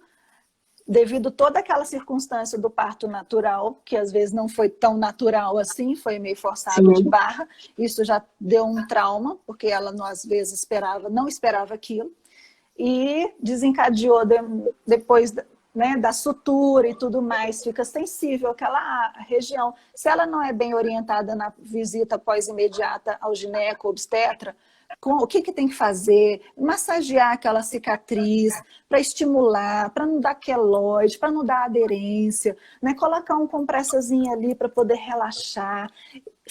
devido toda aquela circunstância do parto natural, que às vezes não foi tão natural assim, foi meio forçado de barra, isso já deu um trauma, porque ela às vezes não esperava aquilo, e desencadeou depois, né, da sutura e tudo mais, fica sensível aquela região. Se ela não é bem orientada na visita pós-imediata ao gineco-obstetra, o que tem que fazer? Massagear aquela cicatriz para estimular, para não dar queloide, para não dar aderência, né? Colocar um compressazinho ali para poder relaxar,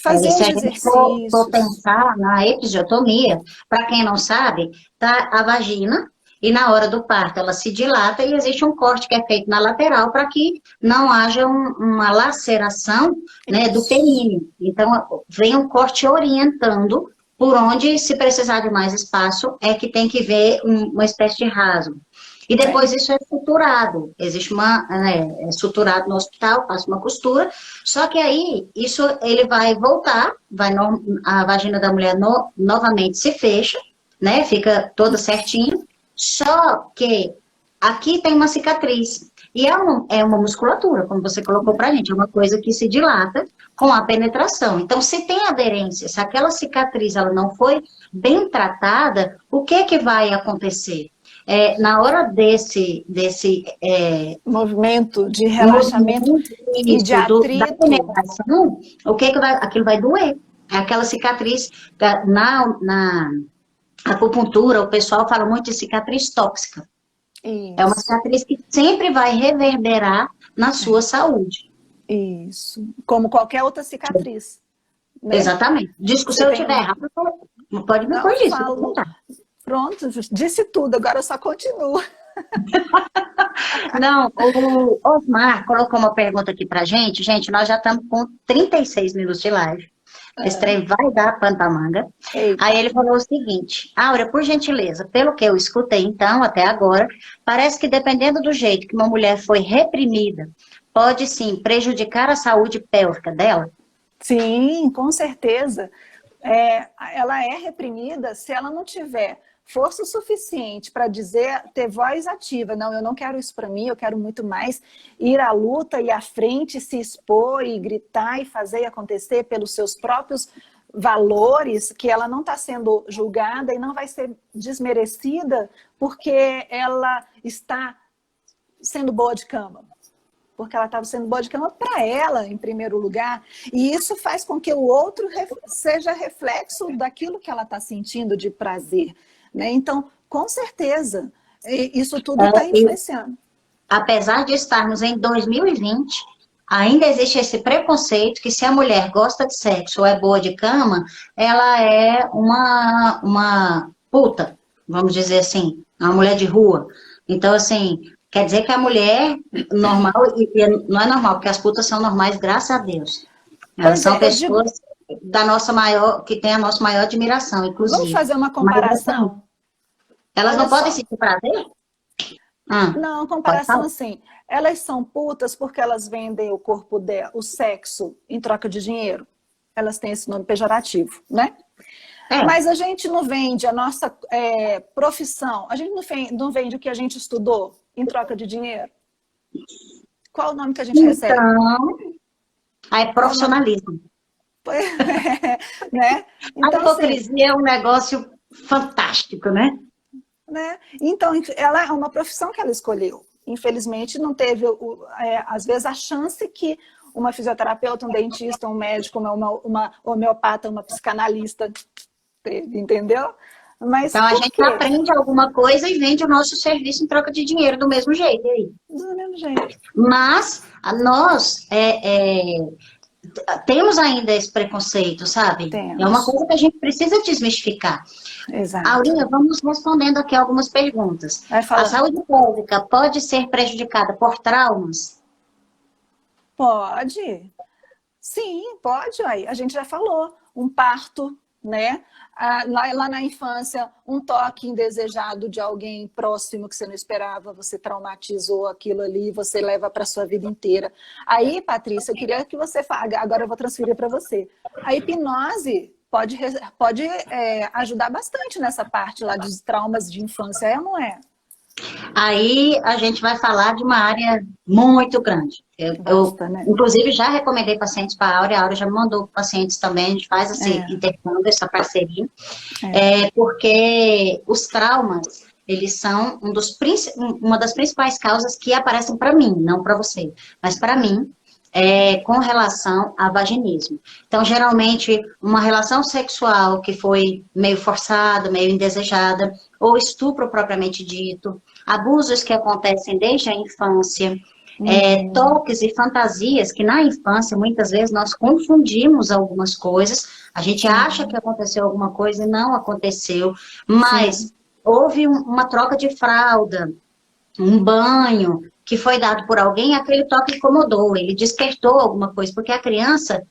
fazer Se os a gente for exercícios. pensar na episiotomia, para quem não sabe, tá a vagina e na hora do parto ela se dilata e existe um corte que é feito na lateral para que não haja uma laceração, né, do períneo. Então, vem um corte orientando por onde, se precisar de mais espaço, é que tem que ver uma espécie de rasgo. E depois isso é suturado. Existe é suturado no hospital, passa uma costura. Só que aí, isso ele vai voltar, a vagina da mulher novamente se fecha, né? Fica toda certinho. Só que aqui tem uma cicatriz. E é uma musculatura, como você colocou pra gente, é uma coisa que se dilata com a penetração. Então, se tem aderência, se aquela cicatriz ela não foi bem tratada, o que vai acontecer? Na hora desse movimento de relaxamento e de atrito, da penetração, aquilo vai doer. É aquela cicatriz na acupuntura, o pessoal fala muito de cicatriz tóxica. Isso. É uma cicatriz que sempre vai reverberar na sua saúde. Isso. Como qualquer outra cicatriz. Né? Exatamente. Diz que se eu estiver errado, pode me corrigir. Pronto, disse tudo, agora eu só continuo. Não, o Osmar colocou uma pergunta aqui pra gente. Gente, nós já estamos com 36 minutos de live. Esse trem vai dar pano pra manga. Eita. Aí ele falou o seguinte: Áurea, por gentileza, pelo que eu escutei então, até agora, parece que dependendo do jeito que uma mulher foi reprimida, pode sim prejudicar a saúde pélvica dela? Sim, com certeza. Ela é reprimida se ela não tiver força suficiente para ter voz ativa. Não, eu não quero isso para mim, eu quero muito mais ir à luta e à frente, se expor e gritar e fazer acontecer pelos seus próprios valores, que ela não está sendo julgada e não vai ser desmerecida porque ela está sendo boa de cama. Porque ela estava sendo boa de cama para ela, em primeiro lugar, e isso faz com que o outro seja reflexo daquilo que ela está sentindo de prazer. Né? Então, com certeza, isso tudo está influenciando. Apesar de estarmos em 2020, ainda existe esse preconceito que se a mulher gosta de sexo ou é boa de cama, ela é uma puta, vamos dizer assim, uma mulher de rua. Então, assim, quer dizer que a mulher normal, e não é normal, porque as putas são normais, graças a Deus. Elas são pessoas que têm a nossa maior admiração, inclusive. Vamos fazer uma comparação? Elas não podem sentir prazer? Não, comparação assim. Elas são putas porque elas vendem o corpo dela, o sexo, em troca de dinheiro. Elas têm esse nome pejorativo, né? Mas a gente não vende a nossa profissão, a gente não vende o que a gente estudou em troca de dinheiro. Qual o nome que a gente recebe? É profissionalismo. Né? Então, a hipocrisia é um negócio fantástico, né? Então, ela é uma profissão que ela escolheu. Infelizmente, não teve, às vezes, a chance que uma fisioterapeuta, um dentista, um médico, uma homeopata, uma psicanalista teve, entendeu? Mas então, a gente aprende alguma coisa e vende o nosso serviço em troca de dinheiro do mesmo jeito. Aí. Do mesmo jeito. Mas nós temos ainda esse preconceito, sabe? Temos. É uma coisa que a gente precisa desmistificar. Exato. Aurinha, vamos respondendo aqui algumas perguntas. A saúde pélvica pode ser prejudicada por traumas? Pode. Sim, pode. Aí. A gente já falou. Um parto, né? Lá na infância, um toque indesejado de alguém próximo que você não esperava, você traumatizou aquilo ali, você leva para sua vida inteira. Aí, Patrícia, eu queria que você fale, agora eu vou transferir para você. A hipnose pode ajudar bastante nessa parte lá dos traumas de infância, é ou não é? Aí a gente vai falar de uma área muito grande. Né? Inclusive, já recomendei pacientes para a Áurea já me mandou pacientes também, a gente faz esse intercâmbio, essa parceria. Porque os traumas, eles são uma das principais causas que aparecem para mim, não para você, mas para mim, com relação a vaginismo. Então, geralmente, uma relação sexual que foi meio forçada, meio indesejada, ou estupro propriamente dito, abusos que acontecem desde a infância, toques e fantasias que na infância, muitas vezes, nós confundimos algumas coisas, a gente acha que aconteceu alguma coisa e não aconteceu, mas houve uma troca de fralda, um banho que foi dado por alguém, aquele toque incomodou, ele despertou alguma coisa, porque a criança,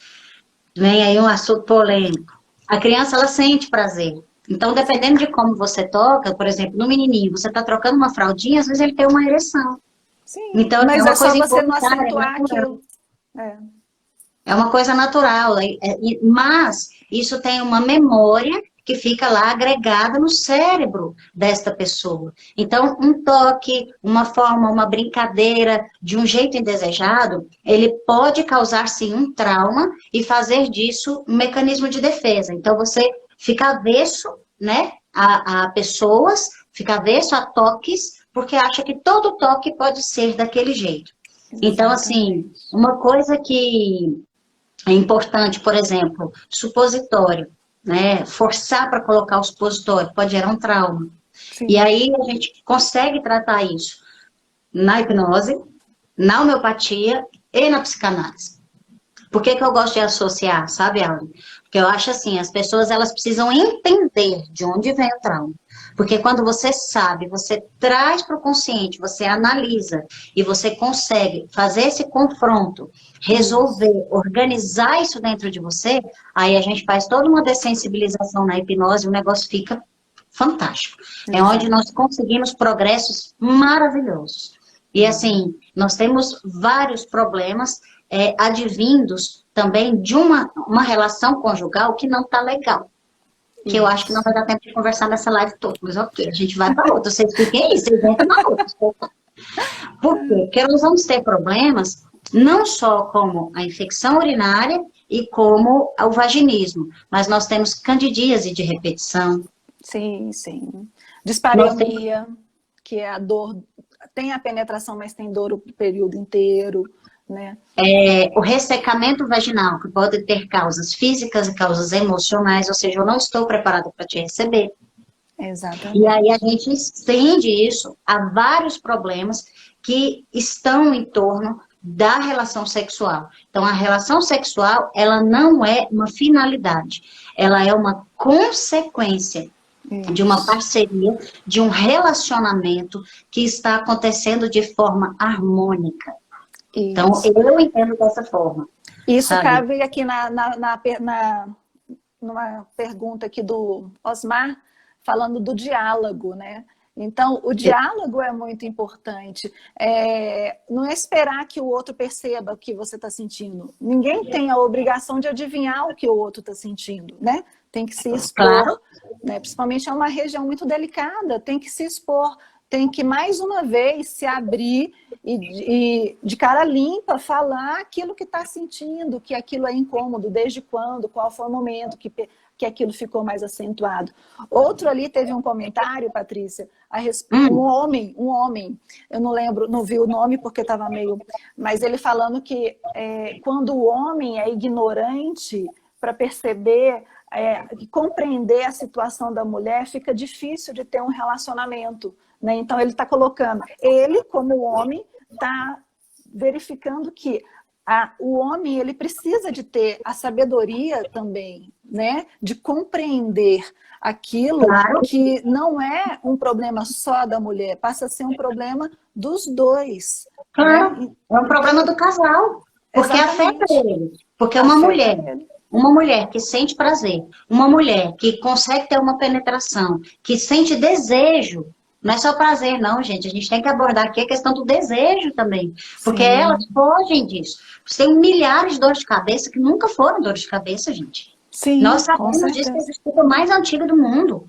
vem aí um assunto polêmico, a criança, ela sente prazer. Então, dependendo de como você toca, por exemplo, no menininho, você está trocando uma fraldinha, às vezes ele tem uma ereção. Sim, Então, mas uma é só coisa você não involuntária, acentuar natural. aquilo. É uma coisa natural, mas isso tem uma memória que fica lá agregada no cérebro desta pessoa. Então, um toque, uma forma, uma brincadeira de um jeito indesejado, ele pode causar, sim, um trauma e fazer disso um mecanismo de defesa. Então, você fica avesso, né, a pessoas, fica avesso a toques, porque acha que todo toque pode ser daquele jeito. Então, assim, uma coisa que é importante, por exemplo, supositório, né? Forçar para colocar o supositório pode gerar um trauma. Sim. E aí a gente consegue tratar isso na hipnose, na homeopatia e na psicanálise. Por que eu gosto de associar, sabe, Alan? Porque eu acho assim, as pessoas elas precisam entender de onde vem o trauma. Porque quando você sabe, você traz para o consciente, você analisa e você consegue fazer esse confronto, resolver, organizar isso dentro de você, aí a gente faz toda uma dessensibilização na hipnose e o negócio fica fantástico. É onde nós conseguimos progressos maravilhosos. E assim, nós temos vários problemas advindos também de uma relação conjugal que não está legal. Que eu acho que não vai dar tempo de conversar nessa live toda, mas ok, a gente vai para outra. Vocês fiquem aí, vocês entram na outra. Por quê? Porque nós vamos ter problemas não só como a infecção urinária e como o vaginismo, mas nós temos candidíase de repetição. Sim, sim. Dispareunia, que é a dor, tem a penetração, mas tem dor o período inteiro, né? O ressecamento vaginal, que pode ter causas físicas e causas emocionais, ou seja, eu não estou preparada para te receber. Exatamente. E aí a gente estende isso a vários problemas que estão em torno da relação sexual. Então, a relação sexual, ela não é uma finalidade, ela é uma consequência de uma parceria, de um relacionamento que está acontecendo de forma harmônica. Isso. Então, eu entendo dessa forma. Isso cabe aqui numa pergunta aqui do Osmar, falando do diálogo, né? Então, o diálogo é muito importante. Não é esperar que o outro perceba o que você está sentindo. Ninguém tem a obrigação de adivinhar o que o outro está sentindo, né? Tem que se expor, claro, né? Principalmente é uma região muito delicada, tem que se expor, tem que, mais uma vez, se abrir e de cara limpa, falar aquilo que está sentindo, que aquilo é incômodo, desde quando, qual foi o momento que aquilo ficou mais acentuado. Outro ali teve um comentário, Patrícia, um homem, eu não lembro, não vi o nome porque estava meio... Mas ele falando que quando o homem é ignorante para perceber... compreender a situação da mulher, fica difícil de ter um relacionamento, né? Então ele está colocando, ele como homem está verificando que o homem ele precisa de ter a sabedoria também, né? De compreender aquilo, claro, que não é um problema só da mulher, passa a ser um problema dos dois. Claro, né? É um problema do casal, porque afeta ele, porque uma mulher que sente prazer, uma mulher que consegue ter uma penetração, que sente desejo, não é só prazer não, gente, a gente tem que abordar aqui a questão do desejo também, porque sim, elas fogem disso. Você tem milhares de dores de cabeça que nunca foram dores de cabeça, gente. Sim, nós sabemos disso, que é a desculpa mais antiga do mundo.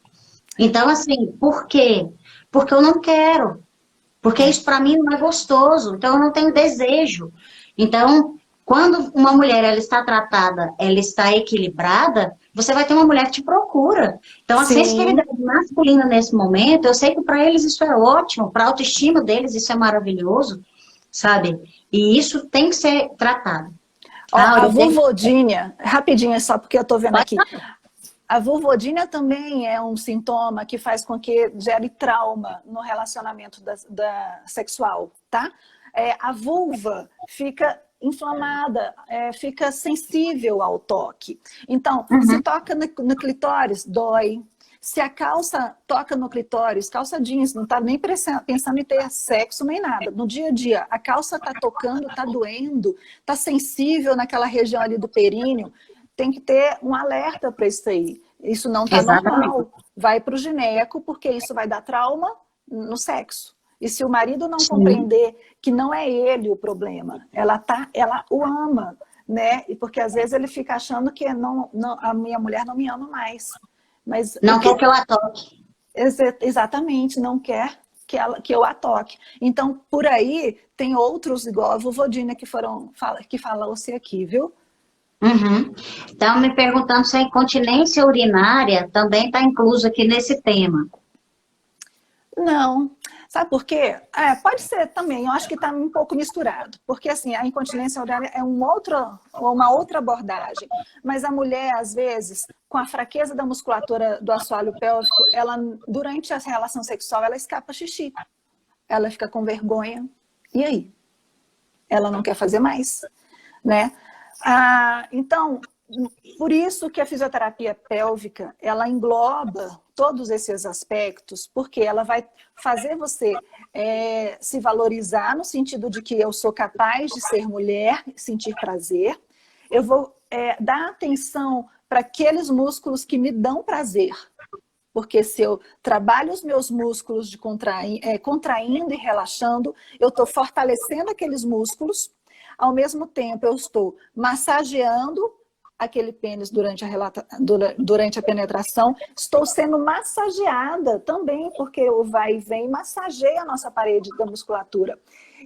Então, assim, por quê? Porque eu não quero, porque isso para mim não é gostoso, então eu não tenho desejo. Então, Quando uma mulher ela está tratada, ela está equilibrada, você vai ter uma mulher que te procura. Então, a Sim. sensibilidade masculina nesse momento, eu sei que para eles isso é ótimo, para a autoestima deles isso é maravilhoso, sabe? E isso tem que ser tratado. Ó, a Áurea, tem... vulvodínia, rapidinho só porque eu tô vendo Pode aqui. A vulvodínia também é um sintoma que faz com que gere trauma no relacionamento sexual, tá? A vulva fica inflamada, fica sensível ao toque. Então, se Uhum. toca no clitóris, dói. Se a calça toca no clitóris, calça jeans, não tá nem pensando em ter sexo nem nada. No dia a dia, a calça tá tocando, tá doendo, tá sensível naquela região ali do períneo, tem que ter um alerta para isso aí. Isso não está Exatamente. normal. Vai para o gineco, porque isso vai dar trauma no sexo. E se o marido não Sim. compreender que não é ele o problema, ela o ama, né? E porque às vezes ele fica achando que a minha mulher não me ama mais. Mas o Não quer que que eu a toque. exatamente não quer que eu a toque. Então, por aí, tem outros, igual a Vulvodina, que falou-se aqui, viu? Uhum. Então, me perguntando se a incontinência urinária também está incluso aqui nesse tema. Não. Sabe por quê? Pode ser também, eu acho que está um pouco misturado, porque assim, a incontinência urinária é uma outra abordagem, mas a mulher, às vezes, com a fraqueza da musculatura do assoalho pélvico, ela, durante a relação sexual, ela escapa xixi, ela fica com vergonha, e aí? Ela não quer fazer mais, né? Então, por isso que a fisioterapia pélvica, ela engloba todos esses aspectos, porque ela vai fazer você se valorizar no sentido de que eu sou capaz de ser mulher, sentir prazer. Eu vou dar atenção para aqueles músculos que me dão prazer. Porque se eu trabalho os meus músculos de contraindo e relaxando, eu estou fortalecendo aqueles músculos. Ao mesmo tempo, eu estou massageando aquele pênis durante a penetração. Estou sendo massageada também, porque o vai e vem massageia a nossa parede da musculatura.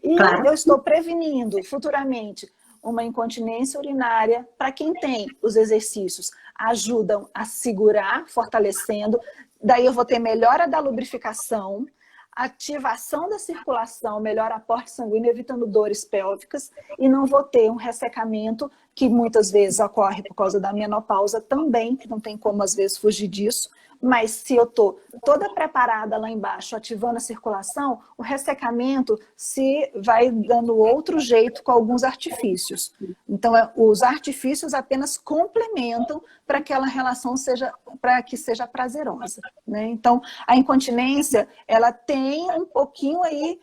E Claro. eu estou prevenindo futuramente uma incontinência urinária. Para quem tem, os exercícios ajudam a segurar, fortalecendo. Daí eu vou ter melhora da lubrificação, ativação da circulação, melhor aporte sanguíneo, evitando dores pélvicas, e não vou ter um ressecamento que muitas vezes ocorre por causa da menopausa também, que não tem como às vezes fugir disso, mas se eu estou toda preparada lá embaixo, ativando a circulação, o ressecamento se vai dando outro jeito com alguns artifícios. Então, os artifícios apenas complementam para que aquela relação seja prazerosa, né? Então, a incontinência, ela tem um pouquinho aí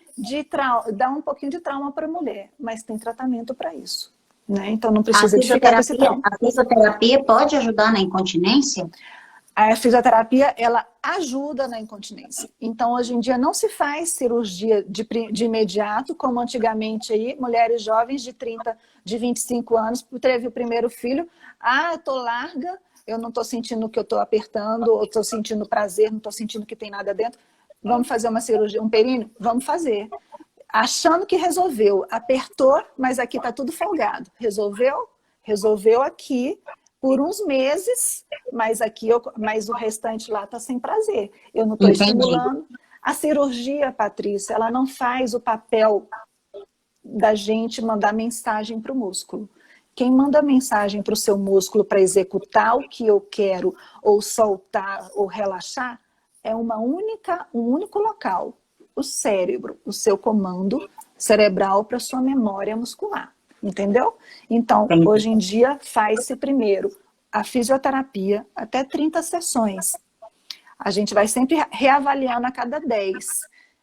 dá um pouquinho de trauma para a mulher, mas tem tratamento para isso, né? Então, não precisa de ficar com esse trauma. A fisioterapia pode ajudar na incontinência? A fisioterapia, ela ajuda na incontinência. Então, hoje em dia, não se faz cirurgia de imediato, como antigamente aí, mulheres jovens de 25 anos, teve o primeiro filho, eu tô larga, eu não tô sentindo que eu tô apertando, ou tô sentindo prazer, não tô sentindo que tem nada dentro. Vamos fazer uma cirurgia, um períneo? Vamos fazer. Achando que resolveu, apertou, mas aqui tá tudo folgado. Resolveu aqui, por uns meses, mas o restante lá está sem prazer. Eu não estou Entendi. estimulando. A cirurgia, Patrícia, ela não faz o papel da gente mandar mensagem para o músculo. Quem manda mensagem para o seu músculo para executar o que eu quero, ou soltar, ou relaxar, é um único local. O cérebro, o seu comando cerebral para sua memória muscular. Entendeu? Então, Entendi. hoje em dia, faz-se primeiro a fisioterapia, até 30 sessões. A gente vai sempre reavaliando a cada 10.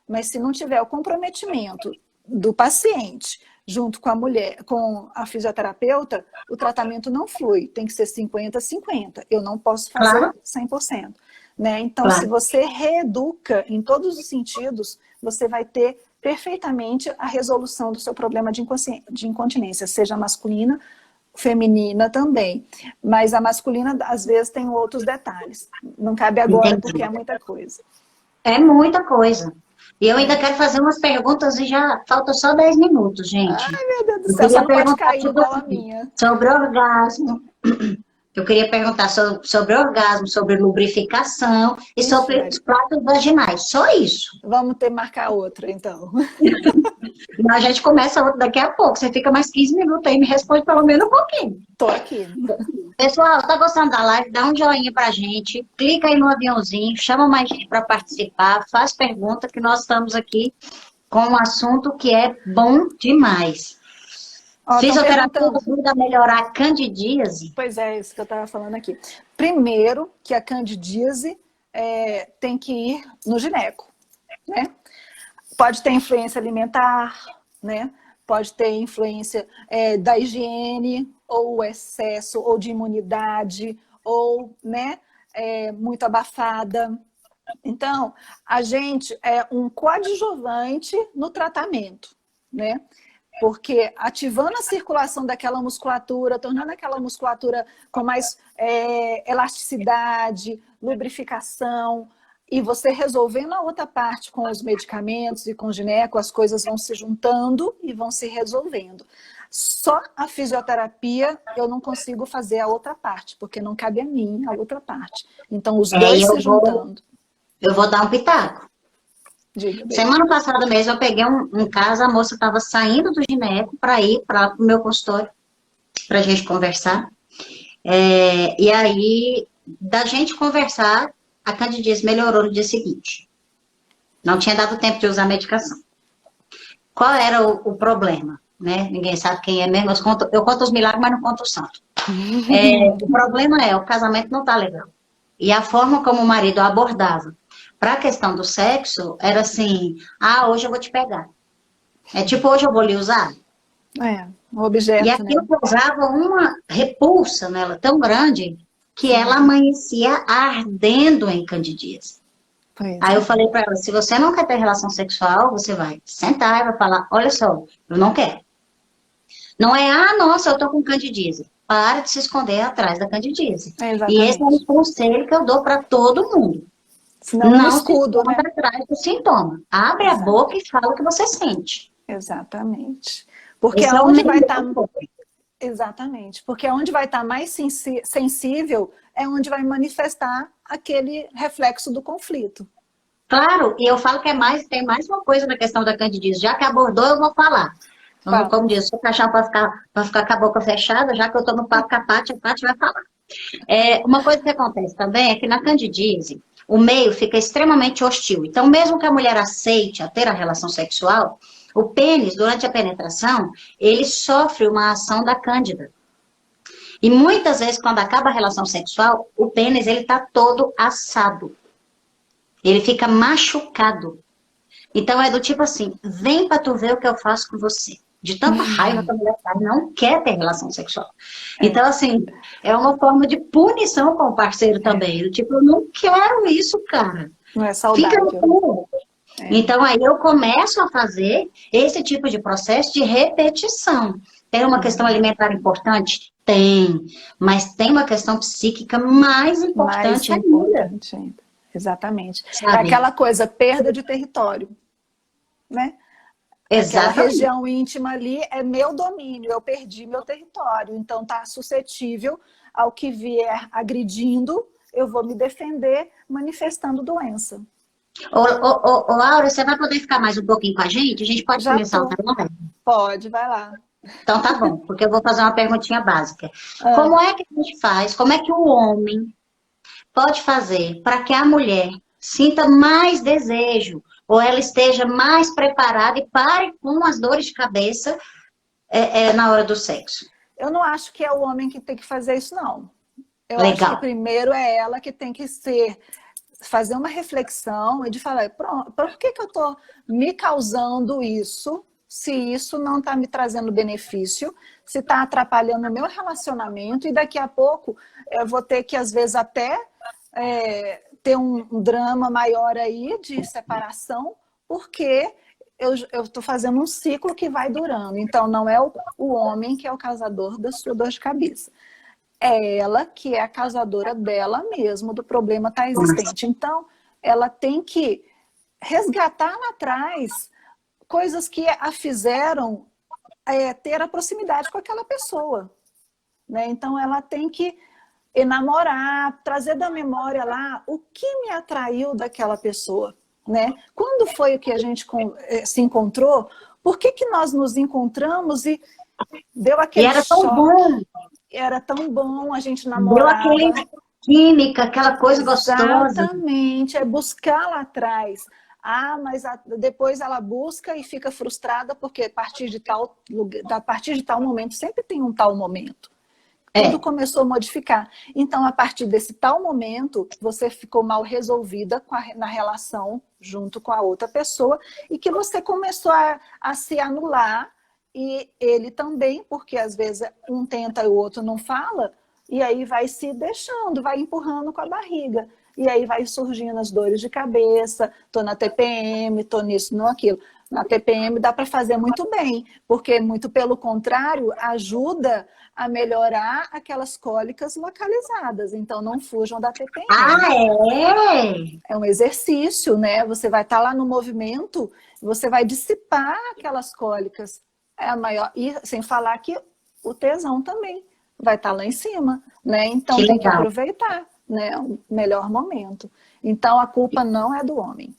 Mas se não tiver o comprometimento do paciente junto com a mulher, com a fisioterapeuta, o tratamento não flui. Tem que ser 50-50. Eu não posso fazer Claro, 100%. Né? Então, se claro. você reeduca em todos os sentidos, você vai ter perfeitamente a resolução do seu problema de incontinência, seja masculina, feminina também. Mas a masculina, às vezes, tem outros detalhes. Não cabe agora, Entendi. porque é muita coisa. É muita coisa. E eu ainda quero fazer umas perguntas e já falta só 10 minutos, gente. Ai, meu Deus do Eu céu, só queria não pode perguntar, cair tipo igual a assim, minha. sobre orgasmo. Eu queria perguntar sobre orgasmo, sobre lubrificação e Ixi, sobre os Maria. pratos vaginais. Só isso. Vamos ter que marcar outra, então. A gente começa outro daqui a pouco. Você fica mais 15 minutos aí, me responde pelo menos um pouquinho. Tô aqui. Pessoal, tá gostando da live? Dá um joinha pra gente, clica aí no aviãozinho, chama mais gente para participar, faz pergunta que nós estamos aqui com um assunto que é bom demais. Ó, estão Fisioterapia perguntando. ajuda a melhorar a candidíase? Pois é, isso que eu estava falando aqui. Primeiro, que a candidíase tem que ir no gineco, né? Pode ter influência alimentar, né? Pode ter influência da higiene, ou excesso, ou de imunidade, ou, né, muito abafada. Então, a gente é um coadjuvante no tratamento, né? Porque ativando a circulação daquela musculatura, tornando aquela musculatura com mais elasticidade, lubrificação, e você resolvendo a outra parte com os medicamentos e com o gineco, as coisas vão se juntando e vão se resolvendo. Só a fisioterapia eu não consigo fazer a outra parte, porque não cabe a mim a outra parte. Então, os dois se juntando. Eu vou dar um pitaco. Diga, bem. Semana passada mesmo eu peguei um caso, a moça estava saindo do gineco para ir para o meu consultório, para a gente conversar. E aí, da gente conversar, a candidíase melhorou no dia seguinte. Não tinha dado tempo de usar a medicação. Qual era o problema? Né? Ninguém sabe quem é mesmo. Eu conto os milagres, mas não conto o santo. O problema é, o casamento não está legal. E a forma como o marido abordava para a questão do sexo era assim, hoje eu vou te pegar. É tipo, hoje eu vou lhe usar. O objeto, E né? aquilo causava uma repulsa nela tão grande que ela amanhecia ardendo em candidíase. Aí eu falei para ela, se você não quer ter relação sexual, você vai sentar e vai falar, olha só, eu não quero. Não é, nossa, eu tô com candidíase. Para de se esconder atrás da candidíase. E esse é um conselho que eu dou para todo mundo. Senão não um escudo, se esconda atrás do sintoma. Abre a boca e fala o que você sente. Exatamente. Porque Esse aonde vai estar... é Exatamente. Porque aonde vai estar mais sensível é onde vai manifestar aquele reflexo do conflito. Claro, e eu falo que tem mais uma coisa na questão da candidíase. Já que abordou, eu vou falar. Então, como diz, sou caixão para ficar com a boca fechada, já que eu estou no papo com a Paty vai falar. Uma coisa que acontece também é que na candidíase, o meio fica extremamente hostil. Então, mesmo que a mulher aceite a ter a relação sexual, o pênis, durante a penetração, ele sofre uma ação da cândida. E muitas vezes, quando acaba a relação sexual, o pênis ele está todo assado. Ele fica machucado. Então, é do tipo assim, vem pra tu ver o que eu faço com você. De tanta raiva que a mulher não quer ter relação sexual. Então, assim, é uma forma de punição com o parceiro também. Do tipo, eu não quero isso, cara. Não é saudável. Fica no Então, aí eu começo a fazer esse tipo de processo de repetição. Tem uma questão alimentar importante? Tem. Mas tem uma questão psíquica mais importante ainda. Exatamente. Sabe? É aquela coisa, perda de território. Né? Aquela região íntima ali é meu domínio, eu perdi meu território. Então, está suscetível ao que vier agredindo, eu vou me defender manifestando doença. Laura, você vai poder ficar mais um pouquinho com a gente? A gente pode começar o trabalho? Pode, vai lá. Então tá bom, porque eu vou fazer uma perguntinha básica. Como é que a gente faz, como é que o homem pode fazer para que a mulher sinta mais desejo, ou ela esteja mais preparada e pare com as dores de cabeça na hora do sexo? Eu não acho que é o homem que tem que fazer isso, não. Eu Legal. acho que primeiro é ela que tem que fazer uma reflexão e de falar, por que eu estou me causando isso, se isso não está me trazendo benefício, se está atrapalhando o meu relacionamento, e daqui a pouco eu vou ter que, às vezes, até ter um drama maior aí de separação, porque eu estou fazendo um ciclo que vai durando. Então, não é o homem que é o causador da sua dor de cabeça. É ela que é a causadora dela mesmo, do problema estar existente. Então, ela tem que resgatar lá atrás coisas que a fizeram ter a proximidade com aquela pessoa, né? Então ela tem que enamorar, trazer da memória lá o que me atraiu daquela pessoa, né? Quando foi que a gente se encontrou? Por que que nós nos encontramos e deu E aquele era tão choque? bom, Era tão bom, a gente deu aquele namorava. química, aquela coisa gostosa. Exatamente, é buscar lá atrás. Ah, mas depois ela busca e fica frustrada porque a partir de tal momento sempre tem um tal momento. Tudo É, começou a modificar. Então, a partir desse tal momento, você ficou mal resolvida na relação junto com a outra pessoa e que você começou a se anular e ele também, porque às vezes um tenta e o outro não fala, e aí vai se deixando, vai empurrando com a barriga. E aí vai surgindo as dores de cabeça, tô na TPM, tô nisso, não aquilo. Na TPM dá para fazer muito bem, porque muito pelo contrário, ajuda a melhorar aquelas cólicas localizadas. Então não fujam da TPM. ah, é? É um exercício, né? Você vai estar lá no movimento, você vai dissipar aquelas cólicas. É a maior, e sem falar que o tesão também vai estar lá em cima, né? Que Então tem que legal. aproveitar, né? O melhor momento. Então a culpa não é do homem.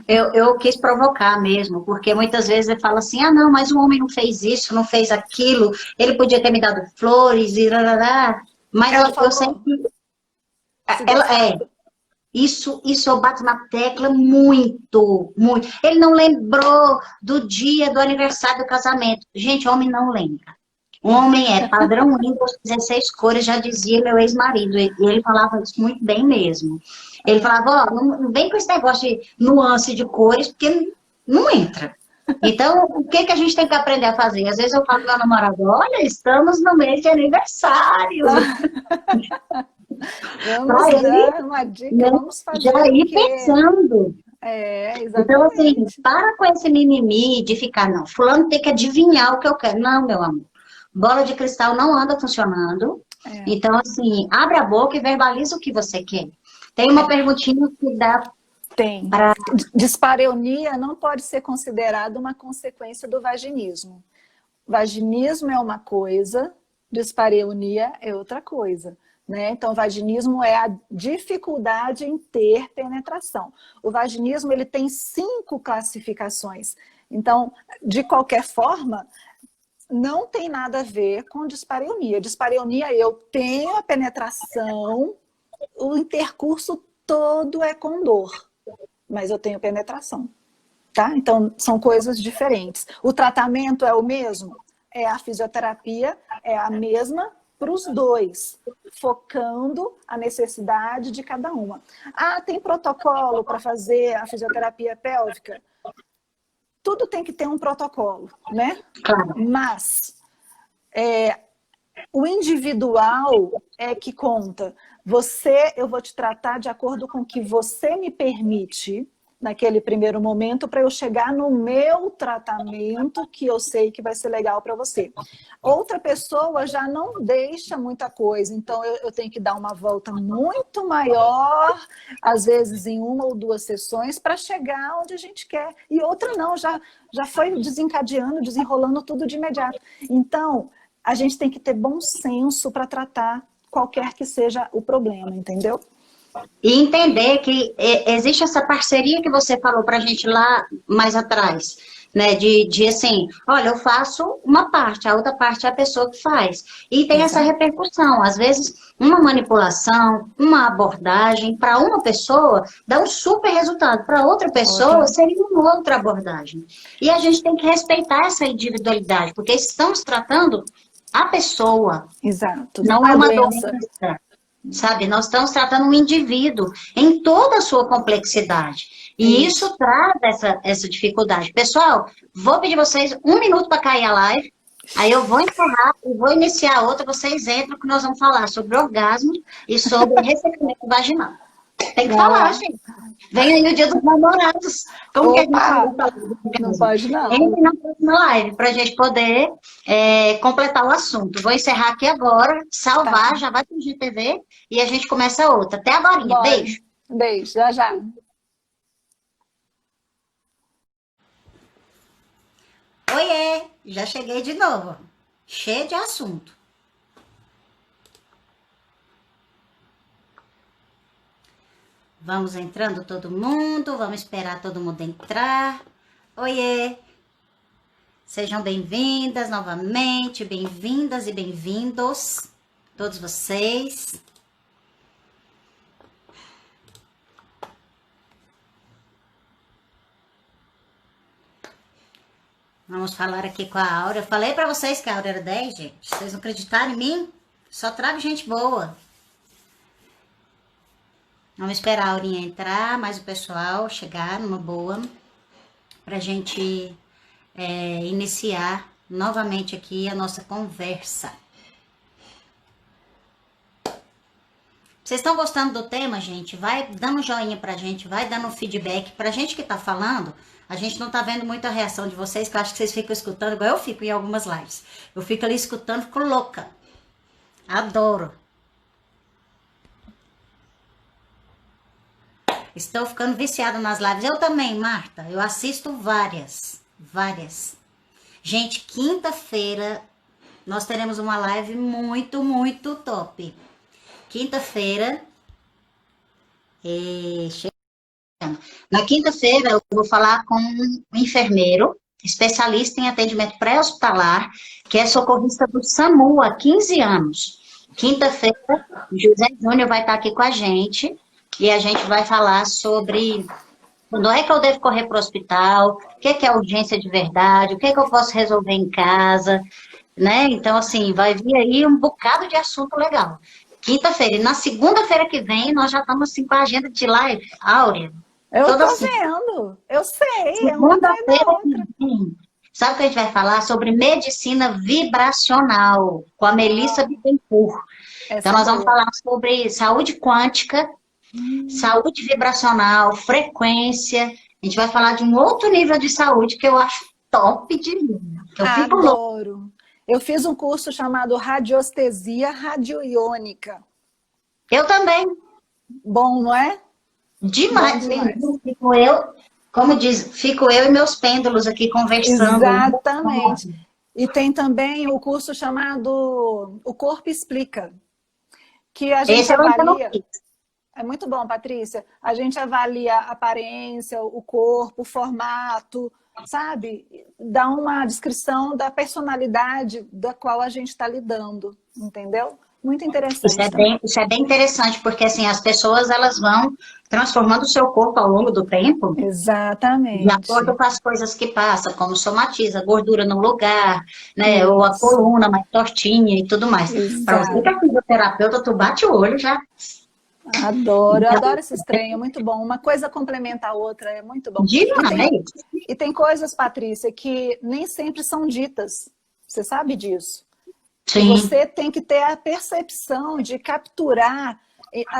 Eu quis provocar mesmo, porque muitas vezes ele fala assim, ah, não, mas o homem não fez isso, não fez aquilo, ele podia ter me dado flores e lá, mas Ela eu sei falou, que se ela gostar. isso eu bato na tecla muito, muito. Ele não lembrou do dia do aniversário do casamento. Gente, homem não lembra. Homem é padrão Windows 16 cores, já dizia meu ex-marido. E ele falava isso muito bem mesmo. Ele falava, ó, não vem com esse negócio de nuance de cores, porque não entra. Então, o que que a gente tem que aprender a fazer? Às vezes eu falo com meu namorado, olha, estamos no mês de aniversário. Para Vamos ele, dar uma dica, né, vamos já fazer o ir quê? pensando. É, Então, assim, exatamente. para com esse mimimi de ficar, não, fulano tem que adivinhar o que eu quero. Não, meu amor. Bola de cristal não anda funcionando. É, Então, assim, abre a boca e verbaliza o que você quer. Tem uma perguntinha que dá tem. para... Dispareunia não pode ser considerada uma consequência do vaginismo. Vaginismo é uma coisa, dispareunia é outra coisa. Né? Então, vaginismo é a dificuldade em ter penetração. O vaginismo ele tem 5 classificações. Então, de qualquer forma, não tem nada a ver com dispareunia. Dispareunia, eu tenho a penetração, o intercurso todo é com dor, mas eu tenho penetração. Tá? Então, são coisas diferentes. O tratamento é o mesmo? É a fisioterapia, é a mesma para os dois, focando a necessidade de cada uma. Ah, tem protocolo para fazer a fisioterapia pélvica? Tudo tem que ter um protocolo, né? Claro. Mas o individual é que conta. Eu vou te tratar de acordo com o que você me permite naquele primeiro momento para eu chegar no meu tratamento que eu sei que vai ser legal para você. Outra pessoa já não deixa muita coisa, então eu tenho que dar uma volta muito maior, às vezes em 1 ou 2 sessões, para chegar onde a gente quer. E outra não, já foi desencadeando, desenrolando tudo de imediato. Então, a gente tem que ter bom senso para tratar qualquer que seja o problema, entendeu? E entender que existe essa parceria que você falou para a gente lá mais atrás, né? De assim, olha, eu faço uma parte, a outra parte é a pessoa que faz. E tem essa Exato. repercussão. Às vezes, uma manipulação, uma abordagem, para uma pessoa dá um super resultado, para outra pessoa Outra. seria uma outra abordagem. E a gente tem que respeitar essa individualidade, porque estamos tratando a pessoa, Exato. não Não é é uma doença. doença. Sabe, nós estamos tratando um indivíduo em toda a sua complexidade. E isso traz essa dificuldade. Pessoal, vou pedir vocês 1 minuto para cair a live. Aí eu vou encerrar e vou iniciar outra. Vocês entram que nós vamos falar sobre orgasmo e sobre ressecamento vaginal. Tem que Vai falar, lá. gente. Vem aí o dia dos namorados. Como que a gente não Opa! vai falar do Não orgasmo? pode não. Entre na próxima live para a gente poder completar o assunto. Vou encerrar aqui agora, Tá. salvar, já vai para o GTV e a gente começa outra. Até agora. Bora. Beijo. Beijo. Já já. Já cheguei de novo. Cheio de assunto. Vamos entrando todo mundo. Vamos esperar todo mundo entrar. Oiê! Sejam bem-vindas novamente. Bem-vindas e bem-vindos. Todos vocês. Vamos falar aqui com a Áurea. Eu falei pra vocês que a Áurea era 10, gente. Vocês não acreditaram em mim? Só trago gente boa. Vamos esperar a Aurinha entrar, mais o pessoal chegar numa boa. Pra gente iniciar novamente aqui a nossa conversa. Vocês estão gostando do tema, gente? Vai dando um joinha pra gente, vai dando um feedback. Pra gente que tá falando, a gente não tá vendo muita reação de vocês, que eu acho que vocês ficam escutando, igual eu fico em algumas lives. Eu fico ali escutando, fico louca. Adoro. Estou ficando viciada nas lives. Eu também, Marta. Eu assisto várias. Gente, quinta-feira nós teremos uma live muito, muito top. Quinta-feira. Na quinta-feira eu vou falar com um enfermeiro, especialista em atendimento pré-hospitalar, que é socorrista do SAMU há 15 anos. Quinta-feira, José Júnior vai estar aqui com a gente e a gente vai falar sobre quando é que eu devo correr para o hospital, o que é urgência de verdade, o que eu posso resolver em casa, né? Então, assim, vai vir aí um bocado de assunto legal. Quinta-feira. E na segunda-feira que vem, nós já estamos assim, com a agenda de live, Áurea. Eu tô vendo, eu sei. Segunda-feira que vem. Sabe o que a gente vai falar? Sobre medicina vibracional, com a Melissa Bittencourt. Então, nós vamos falar sobre saúde quântica, saúde vibracional, frequência. A gente vai falar de um outro nível de saúde que eu acho top de linha. Adoro. Eu fiz um curso chamado Radiestesia Radioiônica. Eu também. Bom, não é? Demais. Fico eu, como diz, fico eu e meus pêndulos aqui conversando. Exatamente. E tem também o curso chamado O Corpo Explica, que a gente avalia... É muito bom, Patrícia. A gente avalia a aparência, o corpo, o formato, sabe? Dá uma descrição da personalidade da qual a gente está lidando, entendeu? Muito interessante. Isso é bem interessante, porque assim, as pessoas elas vão transformando o seu corpo ao longo do tempo. Exatamente. De acordo com as coisas que passam, como somatiza, gordura no lugar, né? Ou a coluna mais tortinha e tudo mais. Para você que é fisioterapeuta, tu bate o olho já. Adoro, eu adoro esse trem, é muito bom. Uma coisa complementa a outra, é muito bom. E tem coisas, Patrícia, que nem sempre são ditas. Você sabe disso? Sim. Você tem que ter a percepção de capturar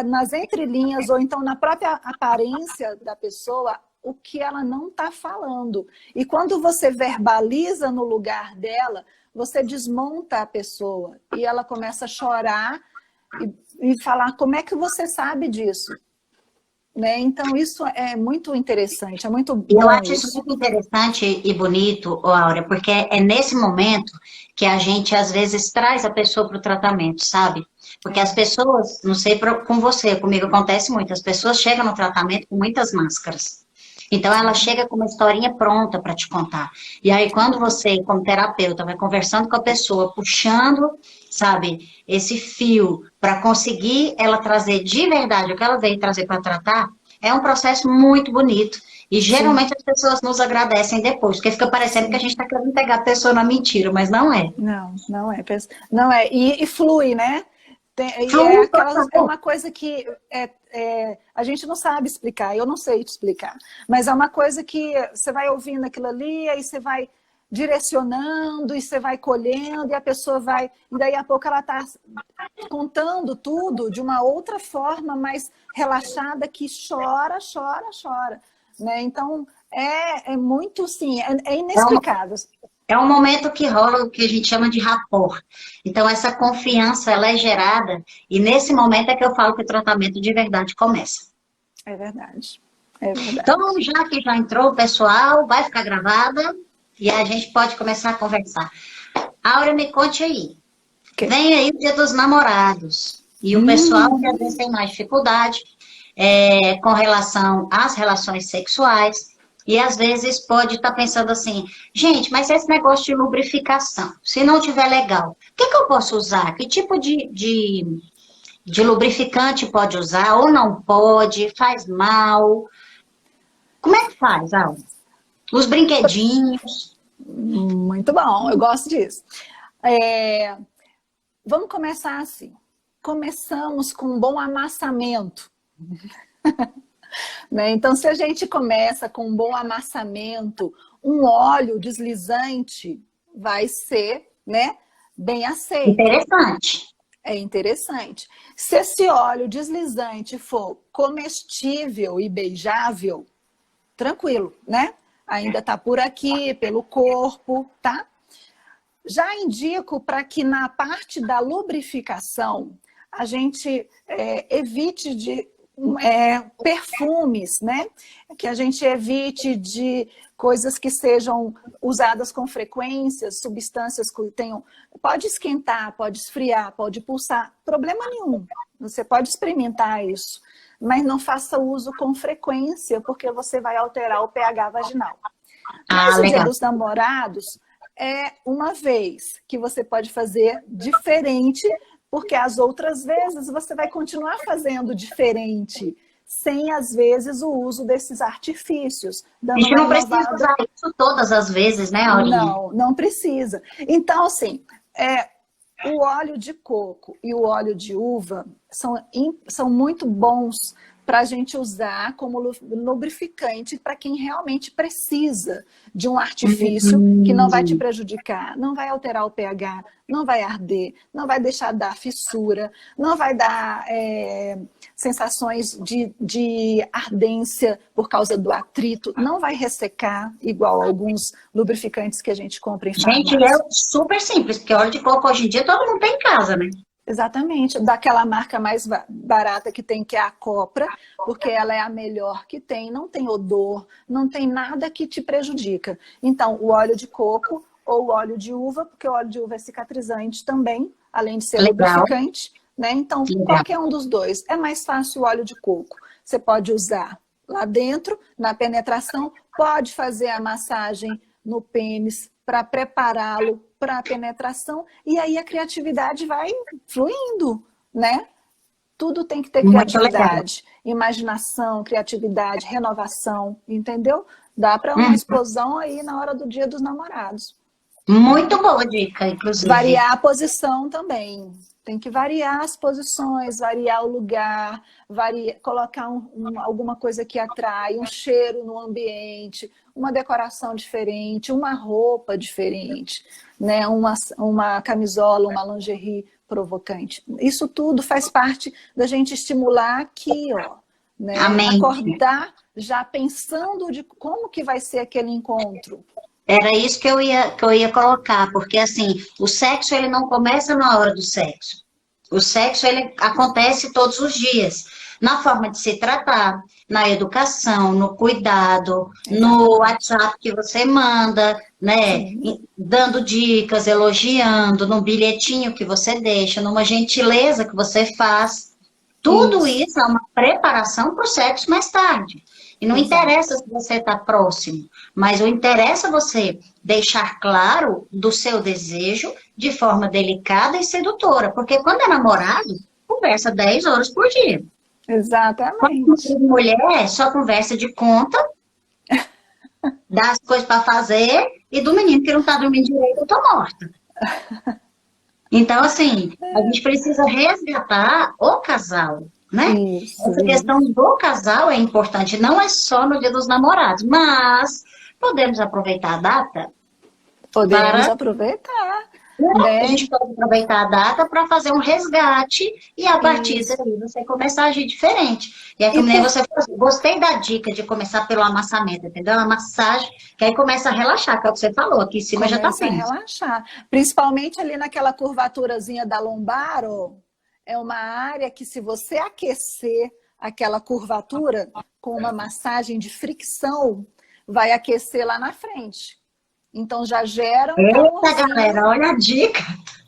nas entrelinhas ou então na própria aparência da pessoa o que ela não está falando. E quando você verbaliza no lugar dela, você desmonta a pessoa e ela começa a chorar e falar, como é que você sabe disso? Né? Então, isso é muito interessante, é muito bom. Eu acho isso muito interessante e bonito, Áurea, porque é nesse momento que a gente, às vezes, traz a pessoa para o tratamento, sabe? Porque as pessoas, não sei com você, comigo acontece muito, as pessoas chegam no tratamento com muitas máscaras. Então, ela chega com uma historinha pronta para te contar. E aí, quando você, como terapeuta, vai conversando com a pessoa, puxando, sabe, esse fio para conseguir ela trazer de verdade o que ela veio trazer para tratar, é um processo muito bonito. E geralmente Sim. As pessoas nos agradecem depois, porque fica parecendo que a gente está querendo pegar a pessoa na mentira, mas não é. Não é. Não é. E flui, né? É uma coisa que a gente não sabe explicar, eu não sei te explicar, mas é uma coisa que você vai ouvindo aquilo ali, aí você vai direcionando e você vai colhendo e a pessoa vai... E daí a pouco ela está contando tudo de uma outra forma mais relaxada que chora. Né? Então, é muito, sim, é inexplicável. É um momento que rola o que a gente chama de rapport. Então, essa confiança, ela é gerada. E nesse momento é que eu falo que o tratamento de verdade começa. É verdade. É verdade. Então, já que já entrou o pessoal, vai ficar gravada. e a gente pode começar a conversar. Áurea, me conte aí. Ok. Vem aí o Dia dos Namorados. E o pessoal que às vezes tem mais dificuldade com relação às relações sexuais. E às vezes pode estar pensando assim, gente, mas esse negócio de lubrificação, se não tiver legal, o que eu posso usar? Que tipo de lubrificante pode usar ou não pode? Faz mal? Como é que faz, Áurea? Os brinquedinhos. Muito bom, eu gosto disso. Vamos começar assim. Começamos com um bom amassamento. Né? Então, se a gente começa com um bom amassamento, um óleo deslizante vai ser, né, bem aceito. Interessante. É interessante. Se esse óleo deslizante for comestível e beijável, tranquilo, né? Ainda está por aqui, pelo corpo, tá? Já indico para que na parte da lubrificação a gente evite de perfumes, né? Que a gente evite de coisas que sejam usadas com frequência, substâncias que tenham... Pode esquentar, pode esfriar, pode pulsar, problema nenhum. Você pode experimentar isso, mas não faça uso com frequência, porque você vai alterar o pH vaginal. Mas o Dia dos Namorados é uma vez que você pode fazer diferente, porque as outras vezes você vai continuar fazendo diferente, sem, às vezes, o uso desses artifícios. A gente não precisa usar isso todas as vezes, né, Aurinha? Não, não precisa. Então, assim, o óleo de coco e o óleo de uva são muito bons para a gente usar como lubrificante para quem realmente precisa de um artifício que não vai te prejudicar, não vai alterar o pH, não vai arder, não vai deixar dar fissura, não vai dar sensações de ardência por causa do atrito, não vai ressecar igual alguns lubrificantes que a gente compra em farmácia. Gente, é super simples, porque óleo de coco hoje em dia todo mundo tem em casa, né? Exatamente, daquela marca mais barata que tem, que é a Copra, porque ela é a melhor que tem, não tem odor, não tem nada que te prejudica. Então, o óleo de coco ou o óleo de uva, porque o óleo de uva é cicatrizante também, além de ser lubrificante, né? Então, qualquer um dos dois. É mais fácil o óleo de coco. Você pode usar lá dentro, na penetração, pode fazer a massagem no pênis para prepará-lo para a penetração, e aí a criatividade vai fluindo, né? Tudo tem que ter criatividade, imaginação, criatividade, renovação, entendeu? Dá para uma explosão aí na hora do Dia dos Namorados. Muito boa dica, inclusive. Variar a posição também. Tem que variar as posições, variar o lugar, colocar alguma coisa que atrai, um cheiro no ambiente, uma decoração diferente, uma roupa diferente, né? Uma camisola, uma lingerie provocante. Isso tudo faz parte da gente estimular aqui, ó, né? Acordar já pensando de como que vai ser aquele encontro. Era isso que eu ia colocar, porque assim, o sexo ele não começa na hora do sexo. O sexo ele acontece todos os dias, na forma de se tratar, na educação, no cuidado, no WhatsApp que você manda, né? Dando dicas, elogiando, no bilhetinho que você deixa, numa gentileza que você faz. Tudo isso é uma preparação para o sexo mais tarde. E não interessa se você está próximo, mas o interessa é você deixar claro do seu desejo de forma delicada e sedutora. Porque quando é namorado, conversa 10 horas por dia. Exatamente. Quando mulher, só conversa de conta, dá as coisas para fazer, e do menino que não está dormindo direito, eu tô morta. Então, assim, a gente precisa resgatar o casal. Né? Essa questão do casal é importante, não é só no Dia dos Namorados, mas podemos aproveitar a data? Podemos aproveitar. Né? A gente pode aproveitar a data para fazer um resgate e a partir daí você começar a agir diferente. E aí, como nem você falou, gostei da dica de começar pelo amassamento, entendeu? A massagem, que aí começa a relaxar, que é o que você falou, aqui em cima já está firme. Começa a relaxar, principalmente ali naquela curvaturazinha da lombar, ó. É uma área que, se você aquecer aquela curvatura com uma massagem de fricção, vai aquecer lá na frente. Então já gera um Eita, calorzinho. galera, olha a dica.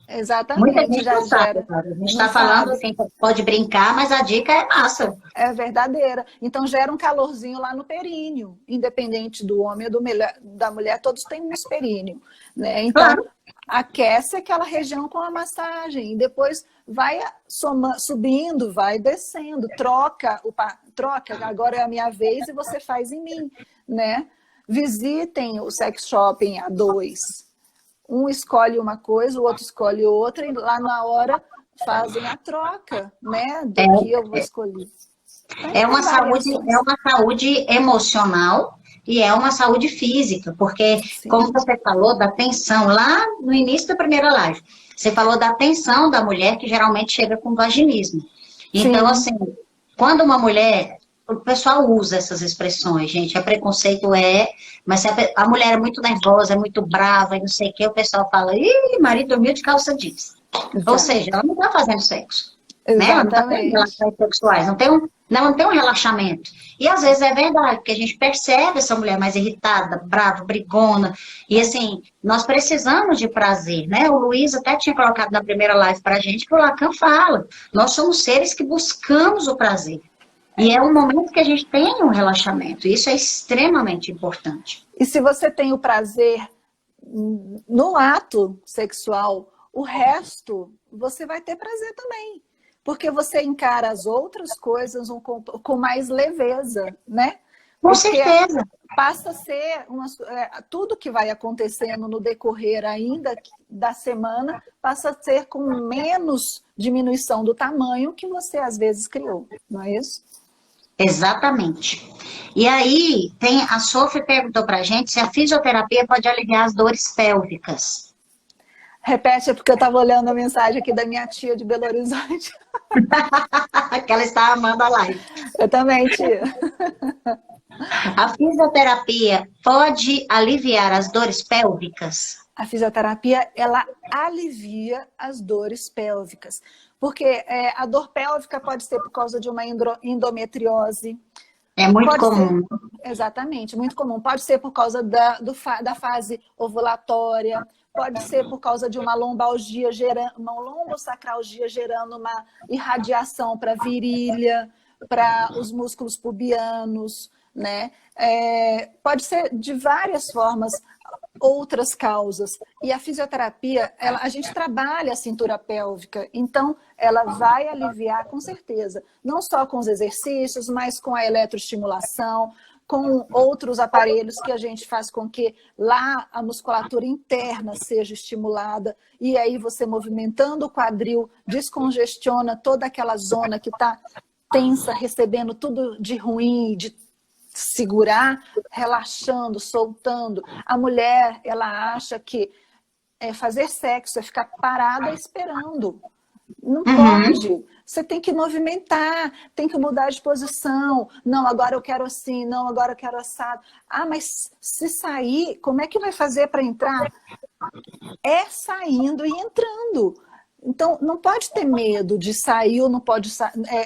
Muita Exatamente, gente já não sabe, gera. cara. A gente Não está falando sabe? assim, pode brincar, mas a dica é massa. É verdadeira. Então gera um calorzinho lá no períneo, independente do homem ou da mulher, todos têm um períneo, né? Então Claro. aquece aquela região com a massagem e depois vai subindo, vai descendo, troca, agora é a minha vez e você faz em mim, né? Visitem o sex shopping a dois. Um escolhe uma coisa, o outro escolhe outra e lá na hora fazem a troca, né? Do que eu vou escolher. É Tem uma saúde, é variações. uma saúde emocional e é uma saúde física, porque, como Sim, você falou da tensão, lá no início da primeira live, você falou da tensão da mulher que geralmente chega com vaginismo. Então, sim, assim, quando uma mulher, o pessoal usa essas expressões, gente, é preconceito, mas se a mulher é muito nervosa, é muito brava e não sei o que, o pessoal fala, ih, marido dormiu de calça jeans. Ou seja, exato. ela não está fazendo sexo, né? Ela não está tendo Exatamente. relações sexuais, não tem um relaxamento. E às vezes é verdade, porque a gente percebe essa mulher mais irritada, brava, brigona. E assim, nós precisamos de prazer, né? O Luiz até tinha colocado na primeira live pra gente que o Lacan fala. Nós somos seres que buscamos o prazer. E é um momento que a gente tem um relaxamento. Isso é extremamente importante. E se você tem o prazer no ato sexual, o resto você vai ter prazer também. Porque você encara as outras coisas com mais leveza, né? Com Porque certeza. passa a ser tudo que vai acontecendo no decorrer ainda da semana passa a ser com menos diminuição do tamanho que você às vezes criou, não é isso? Exatamente. E aí, a Sophie perguntou pra gente se a fisioterapia pode aliviar as dores pélvicas. Repete, é porque eu estava olhando a mensagem aqui da minha tia de Belo Horizonte. Que ela está amando a live. Eu também, tia. A fisioterapia pode aliviar as dores pélvicas? A fisioterapia, ela alivia as dores pélvicas. Porque a dor pélvica pode ser por causa de uma endometriose. É muito Pode ser, comum. exatamente, muito comum. Pode ser por causa da fase ovulatória. Pode ser por causa de uma lombalgia uma lombosacralgia gerando uma irradiação para a virilha, para os músculos pubianos, né? Pode ser de várias formas, outras causas. E a fisioterapia, a gente trabalha a cintura pélvica, então ela vai aliviar com certeza, não só com os exercícios, mas com a eletroestimulação, com outros aparelhos que a gente faz com que lá a musculatura interna seja estimulada, e aí você movimentando o quadril, descongestiona toda aquela zona que está tensa, recebendo tudo de ruim, de segurar, relaxando, soltando. A mulher, ela acha que fazer sexo é ficar parada esperando. Não Uhum. pode. Você tem que movimentar, tem que mudar de posição. Não, agora eu quero assim, não, agora eu quero assado. Ah, mas se sair, como é que vai fazer para entrar? É saindo e entrando. Então, não pode ter medo de sair ou não pode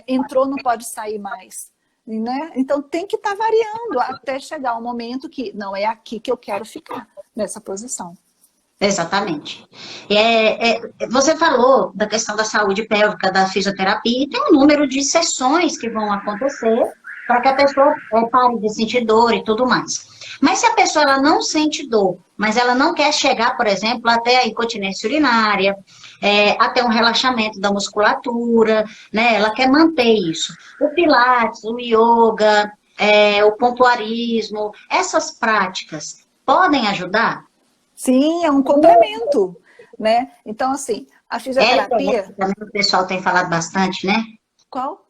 entrou, não pode sair mais. Né? Então, tem que estar variando até chegar um momento que não é aqui que eu quero ficar, nessa posição. Exatamente. Você falou da questão da saúde pélvica, da fisioterapia, e tem um número de sessões que vão acontecer para que a pessoa pare de sentir dor e tudo mais. Mas se a pessoa ela não sente dor, mas ela não quer chegar, por exemplo, até a incontinência urinária, até um relaxamento da musculatura, né? Ela quer manter isso. O pilates, o yoga, o pompoarismo, essas práticas podem ajudar? Sim, é um complemento, né? Então, assim, a LPF fisioterapia... também o pessoal tem falado bastante, né? Qual?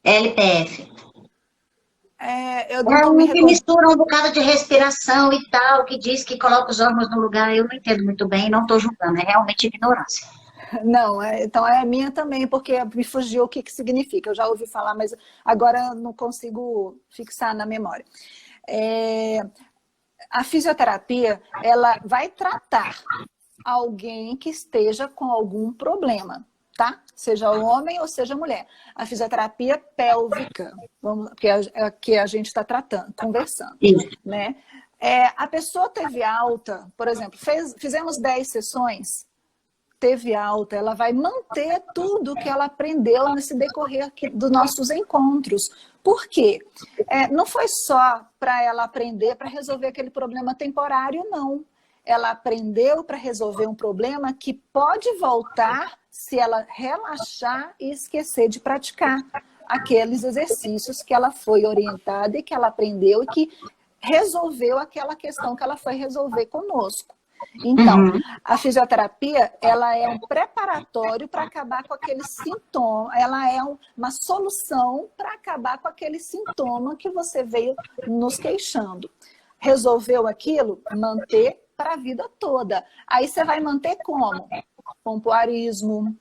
LPF. Eu não É estou me um que recordando. mistura um bocado de respiração e tal, que diz que coloca os órgãos no lugar. Eu não entendo muito bem, não estou julgando, é realmente ignorância. Não, então é minha também, porque me fugiu o que significa. Eu já ouvi falar, mas agora eu não consigo fixar na memória. A fisioterapia, ela vai tratar alguém que esteja com algum problema, tá? Seja homem ou seja mulher. A fisioterapia pélvica, que é a que a gente está tratando, conversando, Isso. né? A pessoa teve alta, por exemplo, fizemos 10 sessões, teve alta, ela vai manter tudo que ela aprendeu nesse decorrer dos nossos encontros. Por quê? Não foi só para ela aprender para resolver aquele problema temporário, não. Ela aprendeu para resolver um problema que pode voltar se ela relaxar e esquecer de praticar aqueles exercícios que ela foi orientada e que ela aprendeu e que resolveu aquela questão que ela foi resolver conosco. Então, a fisioterapia, ela é um preparatório para acabar com aquele sintoma, ela é uma solução para acabar com aquele sintoma que você veio nos queixando. Resolveu aquilo? Manter para a vida toda. Aí você vai manter como? Pompoarismo,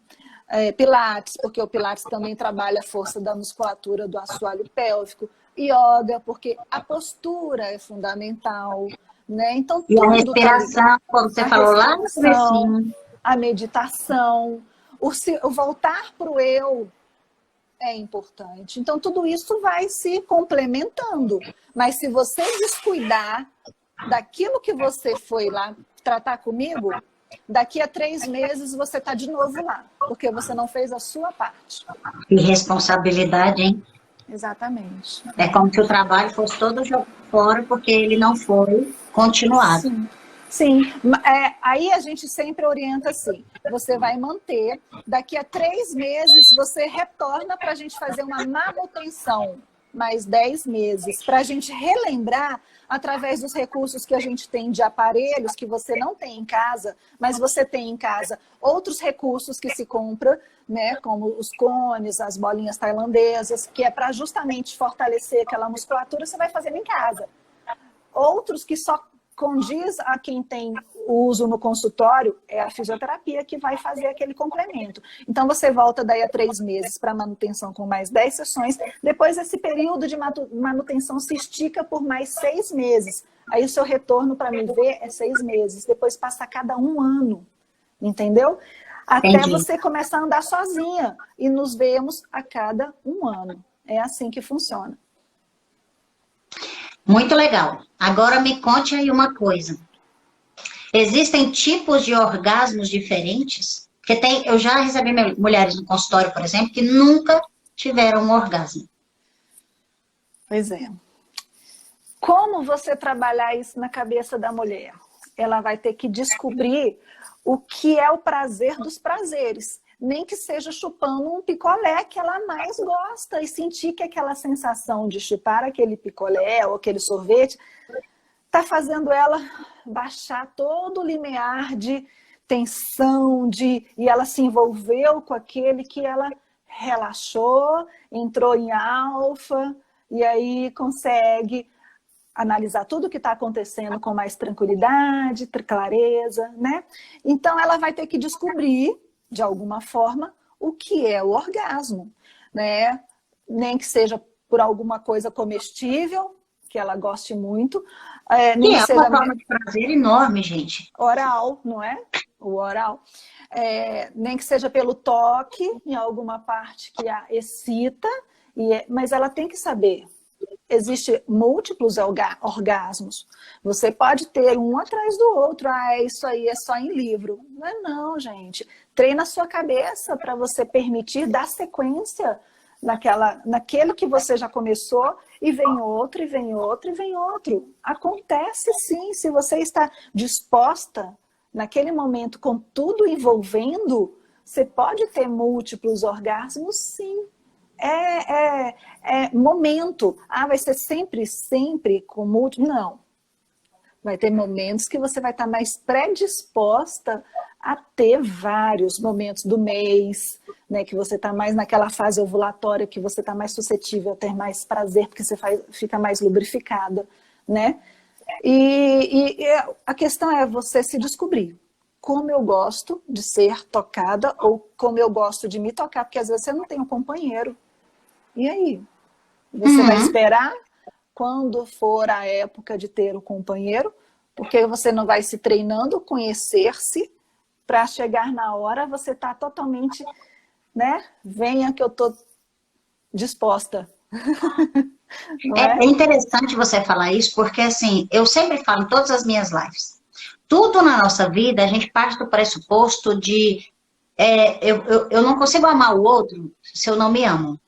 pilates, porque o pilates também trabalha a força da musculatura do assoalho pélvico, yoga, porque a postura é fundamental, né? Então, e a respiração, como você falou lá no comecinho. A meditação, o voltar para o eu é importante. Então, tudo isso vai se complementando. Mas se você descuidar daquilo que você foi lá tratar comigo, daqui a 3 meses você está de novo lá, porque você não fez a sua parte. Irresponsabilidade, hein? Exatamente. É como se o trabalho fosse todo jogado fora, porque ele não foi continuado. Sim. Sim, aí a gente sempre orienta assim, você vai manter, daqui a 3 meses você retorna para a gente fazer uma manutenção, mais 10 meses, para a gente relembrar através dos recursos que a gente tem de aparelhos que você não tem em casa, mas você tem em casa outros recursos que se compra, né, como os cones, as bolinhas tailandesas, que é para justamente fortalecer aquela musculatura, você vai fazendo em casa. Outros que só condiz a quem tem uso no consultório, é a fisioterapia que vai fazer aquele complemento. Então, você volta daí a 3 meses para manutenção com mais 10 sessões, depois esse período de manutenção se estica por mais 6 meses. Aí o seu retorno para me ver é 6 meses, depois passa a cada 1 ano, entendeu? Até Entendi. você começar a andar sozinha e nos vemos a cada 1 ano. É assim que funciona. Muito legal. Agora me conte aí uma coisa. Existem tipos de orgasmos diferentes? Porque eu já recebi mulheres no consultório, por exemplo, que nunca tiveram um orgasmo. Pois é. Como você trabalhar isso na cabeça da mulher? Ela vai ter que descobrir o que é o prazer dos prazeres. Nem que seja chupando um picolé que ela mais gosta e sentir que aquela sensação de chupar aquele picolé ou aquele sorvete está fazendo ela baixar todo o limiar de tensão, e ela se envolveu com aquele que ela relaxou, entrou em alfa e aí consegue analisar tudo o que está acontecendo com mais tranquilidade, clareza, né? Então ela vai ter que descobrir de alguma forma, o que é o orgasmo, né? Nem que seja por alguma coisa comestível, que ela goste muito. Nem que seja uma forma de prazer enorme, gente. Oral, não é? O oral. Nem que seja pelo toque, em alguma parte que a excita, mas ela tem que saber. Existem múltiplos orgasmos. Você pode ter um atrás do outro. Isso aí é só em livro. Não é não, gente. Treina a sua cabeça para você permitir dar sequência naquele que você já começou e vem outro, e vem outro, e vem outro. Acontece sim, se você está disposta naquele momento com tudo envolvendo, você pode ter múltiplos orgasmos, sim. Momento. Vai ser sempre com múltiplos? Não. Vai ter momentos que você vai estar mais predisposta a ter vários momentos do mês, né, que você está mais naquela fase ovulatória, que você está mais suscetível a ter mais prazer, porque você fica mais lubrificada, né? E a questão é você se descobrir. Como eu gosto de ser tocada ou como eu gosto de me tocar, porque às vezes você não tem um companheiro. E aí? Você vai esperar quando for a época de ter um companheiro, porque você não vai se treinando, conhecer-se, para chegar na hora você tá totalmente, né? Venha que eu tô disposta. não É é? interessante você falar isso, porque assim, eu sempre falo em todas as minhas lives. Tudo na nossa vida, a gente parte do pressuposto de eu não consigo amar o outro se eu não me amo.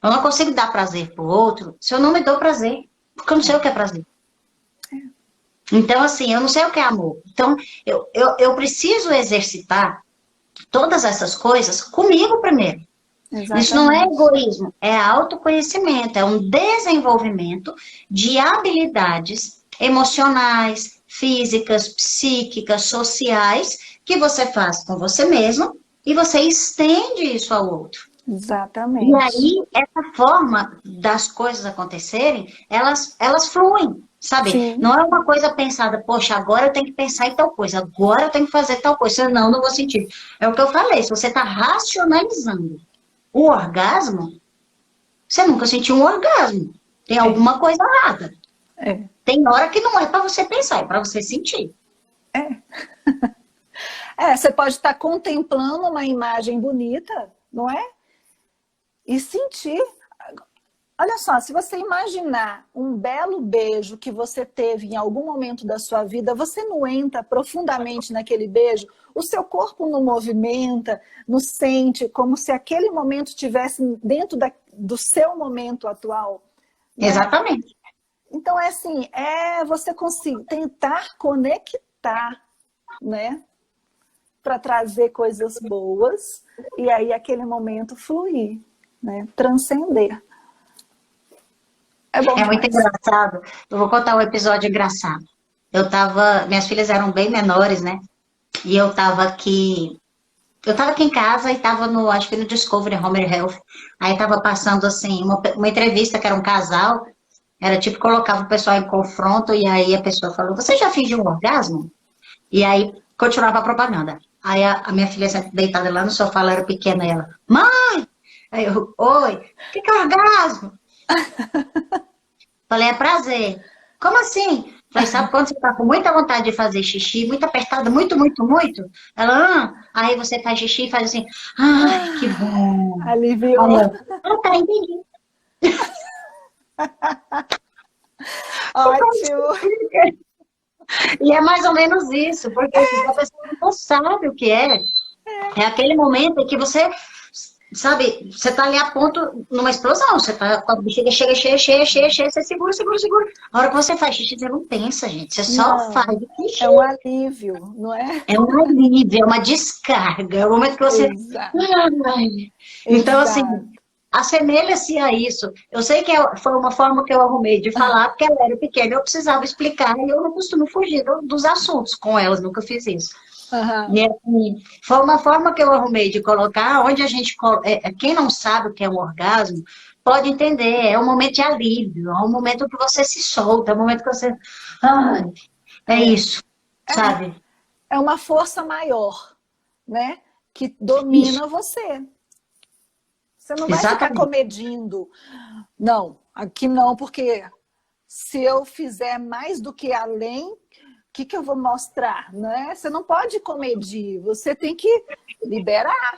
Eu não consigo dar prazer pro outro se eu não me dou prazer. Porque eu não sei o que é prazer. Então, assim, eu não sei o que é amor. Então, eu preciso exercitar todas essas coisas comigo primeiro. Isso não é Exatamente. egoísmo, é autoconhecimento, é um desenvolvimento de habilidades emocionais, físicas, psíquicas, sociais, que você faz com você mesmo e você estende isso ao outro. E Exatamente. aí, essa forma das coisas acontecerem, elas fluem, sabe? Sim, Não é uma coisa pensada, poxa, agora eu tenho que pensar em tal coisa, agora eu tenho que fazer tal coisa, senão não vou sentir. É o que eu falei, se você está racionalizando o orgasmo, você nunca sentiu um orgasmo. Tem é, alguma coisa errada. é, Tem hora que não é para você pensar, é para você sentir. é. Você pode estar contemplando uma imagem bonita, não é? E sentir. Olha só, se você imaginar um belo beijo que você teve em algum momento da sua vida, você não entra profundamente naquele beijo, o seu corpo não movimenta, não sente, como se aquele momento estivesse dentro do seu momento atual, né? Exatamente. Então, é assim, você conseguir tentar conectar, né? Para trazer coisas boas e aí aquele momento fluir, né? Transcender. É bom É muito demais. engraçado. Eu vou contar um episódio engraçado. Minhas filhas eram bem menores, né? E eu tava aqui em casa e tava acho que no Discovery Home Health. Aí tava passando, assim, uma entrevista que era um casal. Era tipo, colocava o pessoal em confronto e aí a pessoa falou, você já fingiu um orgasmo? E aí continuava a propaganda. Aí a minha filha sempre deitada lá no sofá, ela era pequena, e ela, mãe! Aí eu, oi, o que é orgasmo? Falei, é prazer. Como assim? Falei, sabe quando você tá com muita vontade de fazer xixi, muito apertada, muito, muito, muito? Ela, aí você faz xixi e faz assim, ai, que bom. Aí Aliviou. eu, tá, entendi. Ótimo. E é mais ou menos isso, porque assim, se a pessoa não sabe o que é aquele momento em que você, sabe, você tá ali a ponto numa explosão, você tá com a bexiga chega, cheia, cheia, cheia, cheia, você segura, segura, segura. A hora que você faz xixi, você não pensa, gente, você só faz Não, o xixi. é um alívio, não é? É um alívio, é uma descarga, é o momento que você. Exato, Ai. Então, assim, exato. assemelha-se a isso. Eu sei que foi uma forma que eu arrumei de falar, porque ela era pequena, eu precisava explicar, e eu não costumo fugir dos assuntos com elas, nunca fiz isso. Aham. E assim, foi uma forma que eu arrumei de colocar onde a gente. Quem não sabe o que é um orgasmo, pode entender. É um momento de alívio, é um momento que você se solta, é um momento que você. Ai, é É, isso, é, sabe? é uma força maior, né? Que Isso, domina você. Você não vai ficar exatamente. comedindo. Não, aqui não, porque se eu fizer mais do que além, o que eu vou mostrar? Né? Você não pode comedir, você tem que liberar.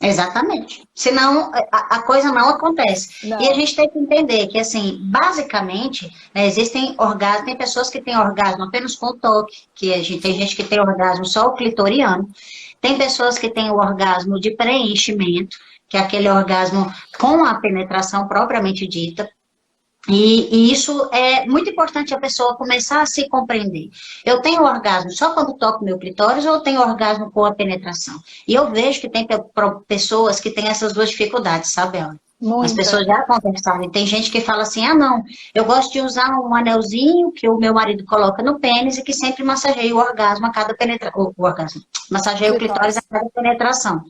Exatamente. Senão a coisa não acontece. E a Não. gente tem que entender que, assim, basicamente, né, existem orgasmos, tem pessoas que têm orgasmo apenas com o toque, tem Sim. gente que tem orgasmo só o clitoriano, tem pessoas que têm o orgasmo de preenchimento, que é aquele orgasmo com a penetração propriamente dita. E isso é muito importante a pessoa começar a se compreender. Eu tenho orgasmo só quando toco meu clitóris ou eu tenho orgasmo com a penetração? E eu vejo que tem pessoas que têm essas duas dificuldades, sabe, Ela? As Muita. pessoas já conversaram. E tem gente que fala assim: ah, não, eu gosto de usar um anelzinho que o meu marido coloca no pênis e que sempre massageia o orgasmo a cada penetração. O orgasmo. Massageia o clitóris a Clitóris. cada penetração.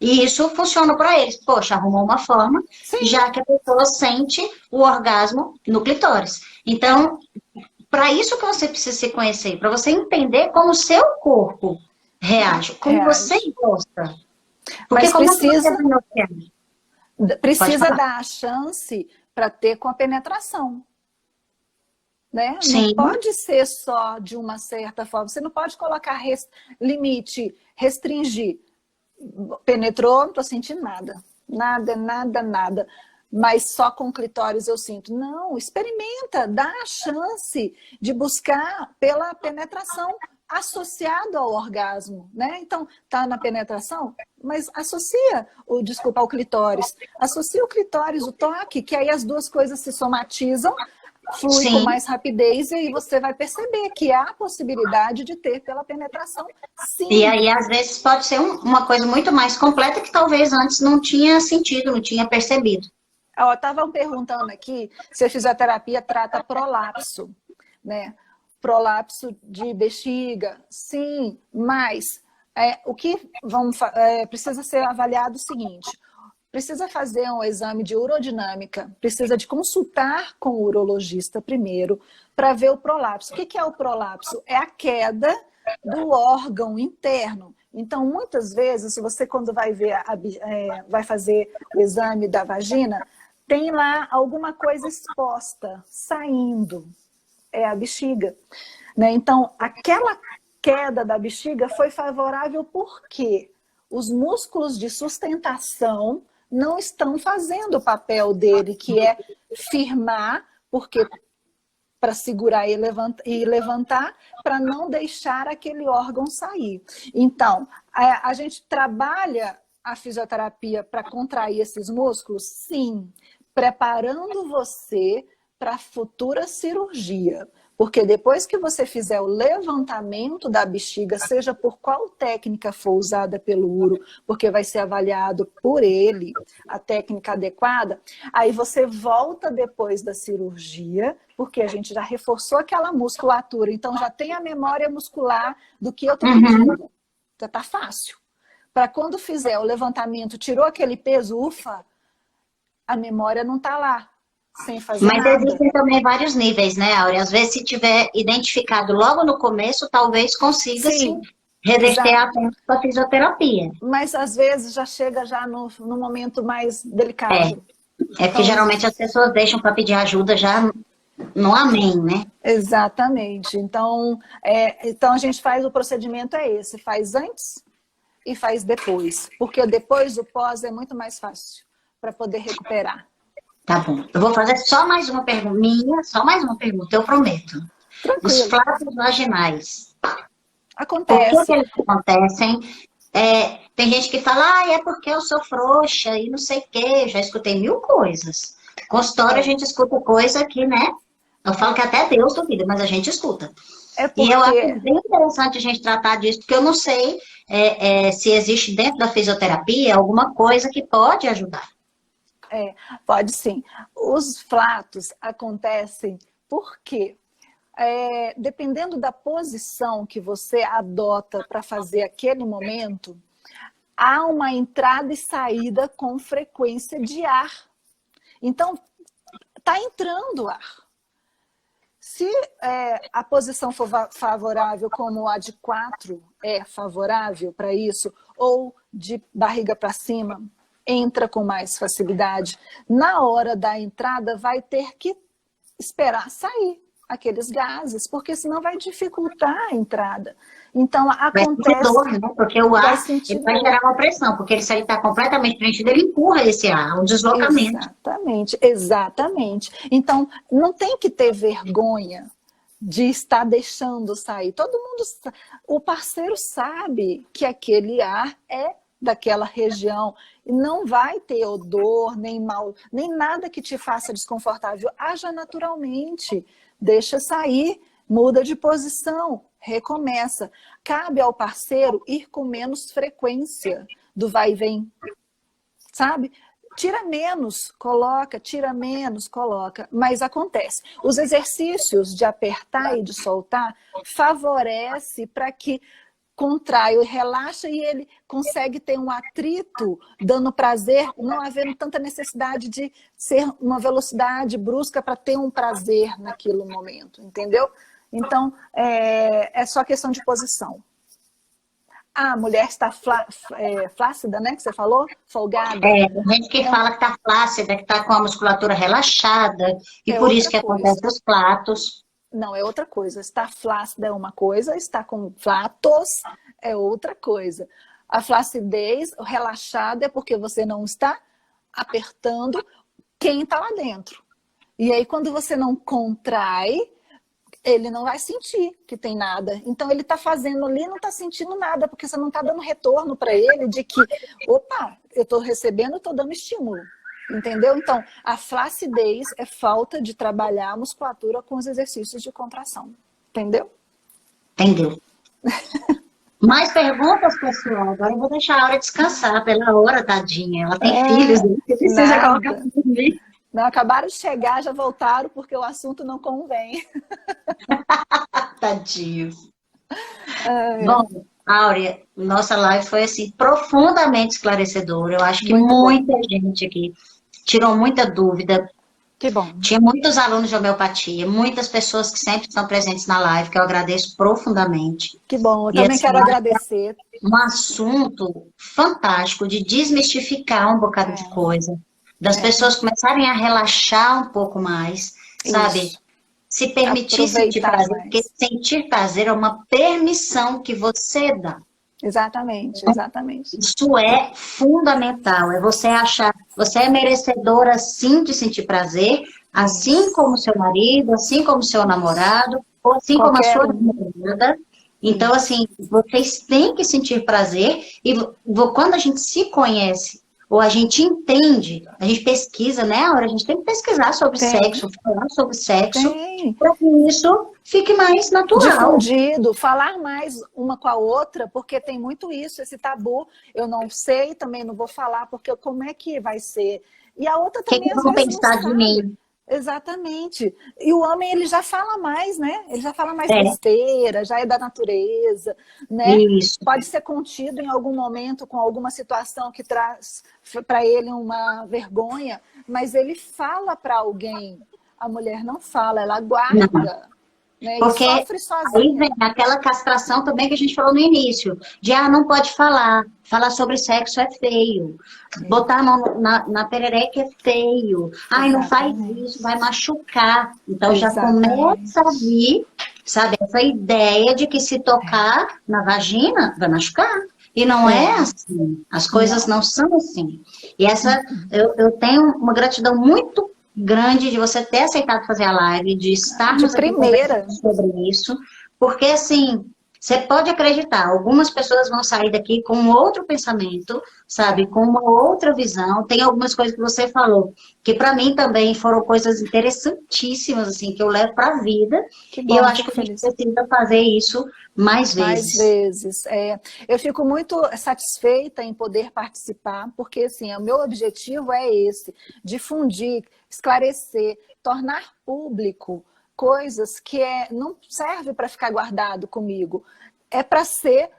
E isso funciona para eles. Poxa, arrumou uma forma, Sim. já que a pessoa sente o orgasmo no clitóris. Então, para isso que você precisa se conhecer, para você entender como o seu corpo reage, como você Reage. gosta. Porque Mas como é que você precisa, vai notar? Pode precisa falar. dar a chance para ter com a penetração. Né? Não Sim, pode ser só de uma certa forma. Você não pode colocar limite, restringir. Penetrou, não estou sentindo nada. Nada, nada, nada. mas só com clitóris eu sinto. Não, experimenta, dá a chance de buscar pela penetração associado ao orgasmo, né? Então, tá na penetração, mas associa ao clitóris. Associa o clitóris, o toque, que aí as duas coisas se somatizam, flui com Sim. mais rapidez e aí você vai perceber que há a possibilidade de ter pela penetração, sim. E aí, às vezes, pode ser uma coisa muito mais completa que talvez antes não tinha sentido, não tinha percebido. Estavam perguntando aqui se a fisioterapia trata prolapso, né? Prolapso de bexiga, sim, mas o que precisa ser avaliado é o seguinte: precisa fazer um exame de urodinâmica, precisa de consultar com o urologista primeiro para ver o prolapso. O que é o prolapso? É a queda do órgão interno. Então, muitas vezes, se você quando vai ver vai fazer o exame da vagina, tem lá alguma coisa exposta, saindo. É a bexiga, né? Então, aquela queda da bexiga foi favorável porque os músculos de sustentação não estão fazendo o papel dele, que é firmar, porque para segurar e levantar, para não deixar aquele órgão sair. Então, a gente trabalha a fisioterapia para contrair esses músculos? Sim, preparando você para a futura cirurgia. Porque depois que você fizer o levantamento da bexiga, seja por qual técnica for usada pelo uro, porque vai ser avaliado por ele a técnica adequada, aí você volta depois da cirurgia, porque a gente já reforçou aquela musculatura, então já tem a memória muscular do que eu estou pedindo. Já está fácil. Para quando fizer o levantamento, tirou aquele peso, ufa, a memória não está lá. Sem fazer Mas nada. existem também vários níveis, né, Áurea? Às vezes, se tiver identificado logo no começo, talvez consiga se reverter a tempo com a fisioterapia. Mas às vezes já chega já no momento mais delicado. É que geralmente as pessoas deixam para pedir ajuda já no amém, né? Exatamente. Então a gente faz, o procedimento é esse, faz antes e faz depois. Porque depois o pós é muito mais fácil para poder recuperar. Tá bom. Eu vou fazer só mais uma pergunta, só mais uma pergunta, eu prometo. Tranquilo. Os flatos vaginais. Acontece. Por que eles acontecem? Tem gente que fala, é porque eu sou frouxa e não sei o quê. Já escutei mil coisas. Consultório a gente escuta coisa que, né? Eu falo que até Deus duvida, mas a gente escuta. E eu acho bem interessante a gente tratar disso, porque eu não sei se existe dentro da fisioterapia alguma coisa que pode ajudar. Pode sim. Os flatos acontecem porque, dependendo da posição que você adota para fazer aquele momento, há uma entrada e saída com frequência de ar. Então, está entrando ar. Se a posição for favorável, como a de 4 é favorável para isso, ou de barriga para cima, entra com mais facilidade. Na hora da entrada, vai ter que esperar sair aqueles gases, porque senão vai dificultar a entrada. Então, acontece... Vai sentir dor, né? Porque o ar vai gerar uma pressão, porque se ele está completamente preenchido, ele empurra esse ar, um deslocamento. Exatamente. Então, não tem que ter vergonha de estar deixando sair. Todo mundo, o parceiro sabe que aquele ar é daquela região e não vai ter odor, nem mal, nem nada que te faça desconfortável. Haja naturalmente, deixa sair, muda de posição, recomeça. Cabe ao parceiro ir com menos frequência do vai e vem, sabe? Tira menos, coloca, tira menos, coloca, mas acontece. Os exercícios de apertar e de soltar favorece para que contrai, relaxa e ele consegue ter um atrito, dando prazer, não havendo tanta necessidade de ser uma velocidade brusca para ter um prazer naquele momento, entendeu? Então, é só questão de posição. A mulher está flácida, né, que você falou? Folgada. Tem gente que fala que está flácida, que está com a musculatura relaxada, e por isso que acontece os flatos. Não, é outra coisa. Estar flácida é uma coisa, estar com flatos é outra coisa. A flacidez, o relaxado, é porque você não está apertando, quem está lá dentro. E aí, quando você não contrai, ele não vai sentir que tem nada. Então, ele está fazendo ali, não está sentindo nada, porque você não está dando retorno para ele de que, opa, eu estou recebendo, estou dando estímulo. Entendeu? Então, a flacidez é falta de trabalhar a musculatura com os exercícios de contração. Entendeu? Entendeu? Mais perguntas, pessoal? Agora eu vou deixar a Áurea descansar pela hora, tadinha. Ela tem filhos, né? Que precisa colocar pra dormir. Não, acabaram de chegar, já voltaram, porque o assunto não convém. Tadinhos. Bom, Áurea, nossa live foi assim profundamente esclarecedora. Eu acho que muita gente aqui tirou muita dúvida. Que bom. Tinha muitos alunos de homeopatia, muitas pessoas que sempre estão presentes na live, que eu agradeço profundamente. Que bom, eu também quero agradecer. Um assunto fantástico de desmistificar um bocado de coisa, das pessoas começarem a relaxar um pouco mais, sabe? Isso. Se permitir sentir prazer, porque sentir prazer é uma permissão que você dá. Exatamente, exatamente. Isso é fundamental, é você achar, você é merecedora sim de sentir prazer, assim como seu marido, assim como seu namorado, ou assim como a sua namorada. Então, assim, vocês têm que sentir prazer, e quando a gente se conhece, ou a gente entende, a gente pesquisa, né? A gente tem que pesquisar sobre sexo, falar sobre sexo, para que isso fique mais natural. Difundido, falar mais uma com a outra, porque tem muito isso, esse tabu. Eu não sei, também não vou falar, porque como é que vai ser? E a outra também, às vezes, não pensar de mim? Exatamente. E o homem, ele já fala mais, né? Ele já fala mais besteira, já é da natureza, né? Isso. Pode ser contido em algum momento com alguma situação que traz para ele uma vergonha, mas ele fala para alguém. A mulher não fala, ela guarda. Não. Né? Porque e sofre sozinha. Aí vem aquela castração também que a gente falou no início, de não pode falar sobre sexo é feio, botar a mão na perereca é feio, não faz isso, vai machucar. Então já começa a vir, sabe, essa ideia de que se tocar na vagina vai machucar. E não é assim, as coisas não são assim. E eu tenho uma gratidão muito grande de você ter aceitado fazer a live, de estar de primeira sobre isso, porque assim, você pode acreditar, algumas pessoas vão sair daqui com outro pensamento, sabe, com uma outra visão. Tem algumas coisas que você falou, que para mim também foram coisas interessantíssimas, assim, que eu levo para a vida, e eu acho que a gente precisa fazer isso mais vezes. Mais vezes, Eu fico muito satisfeita em poder participar, porque assim, o meu objetivo é esse, difundir, esclarecer, tornar público coisas que não serve para ficar guardado comigo, é para ser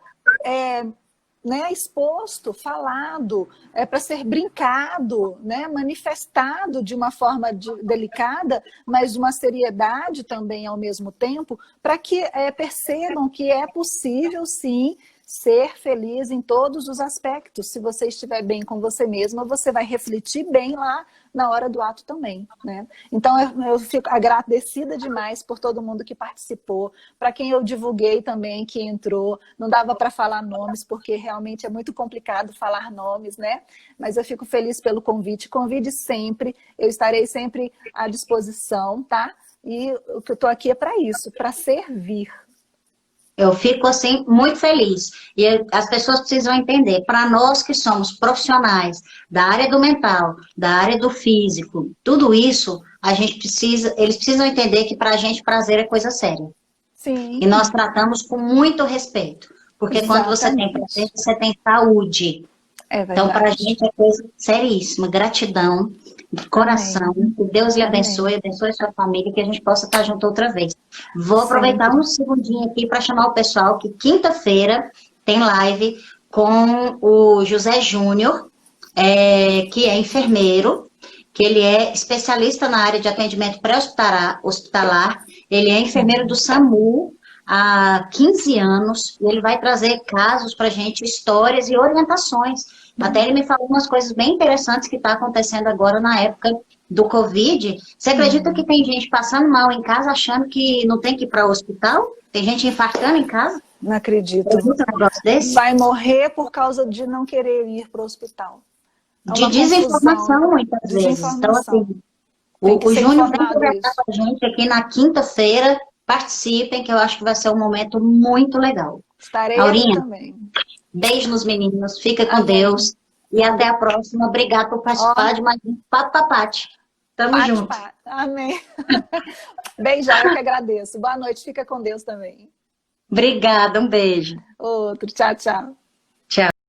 exposto, falado, é para ser brincado, né? Manifestado de uma forma delicada, mas de uma seriedade também ao mesmo tempo, para que percebam que é possível, sim, ser feliz em todos os aspectos. Se você estiver bem com você mesma, você vai refletir bem lá na hora do ato também, né? Então, eu fico agradecida demais por todo mundo que participou, para quem eu divulguei também, que entrou. Não dava para falar nomes, porque realmente é muito complicado falar nomes, né? Mas eu fico feliz pelo convite. Convide sempre, eu estarei sempre à disposição, tá? E o que eu estou aqui é para isso, para servir. Eu fico, assim, muito feliz. E as pessoas precisam entender, para nós que somos profissionais da área do mental, da área do físico, tudo isso, eles precisam entender que para a gente prazer é coisa séria. Sim. E nós tratamos com muito respeito. Porque quando você tem prazer, você tem saúde. Então, para a gente é coisa seríssima. Gratidão, de coração. Amém. Que Deus lhe abençoe, abençoe a sua família, que a gente possa estar junto outra vez. Vou aproveitar um segundinho aqui para chamar o pessoal que quinta-feira tem live com o José Júnior, que é enfermeiro, que ele é especialista na área de atendimento pré-hospitalar, ele é enfermeiro do SAMU há 15 anos, e ele vai trazer casos para a gente, histórias e orientações. Até ele me falou umas coisas bem interessantes que está acontecendo agora na época do Covid. Você acredita que tem gente passando mal em casa achando que não tem que ir para o hospital? Tem gente infartando em casa? Não acredito. Um negócio desse? Vai morrer por causa de não querer ir para o hospital. É de uma desinformação confusão, muitas vezes. Então, desinformação. assim, Tem que o ser Júnior vem informado conversar isso. com a gente aqui na quinta-feira. Participem, que eu acho que vai ser um momento muito legal. Estarei aqui Aurinha, também. beijo nos meninos, fica com Amém. Deus. E até a próxima. Obrigada por Ó, participar de mais um Papo Papate. Tamo pate, junto. pate. Amém. Beijão, eu que agradeço. Boa noite, fica com Deus também. Obrigada, um beijo. Outro, tchau, tchau. Tchau.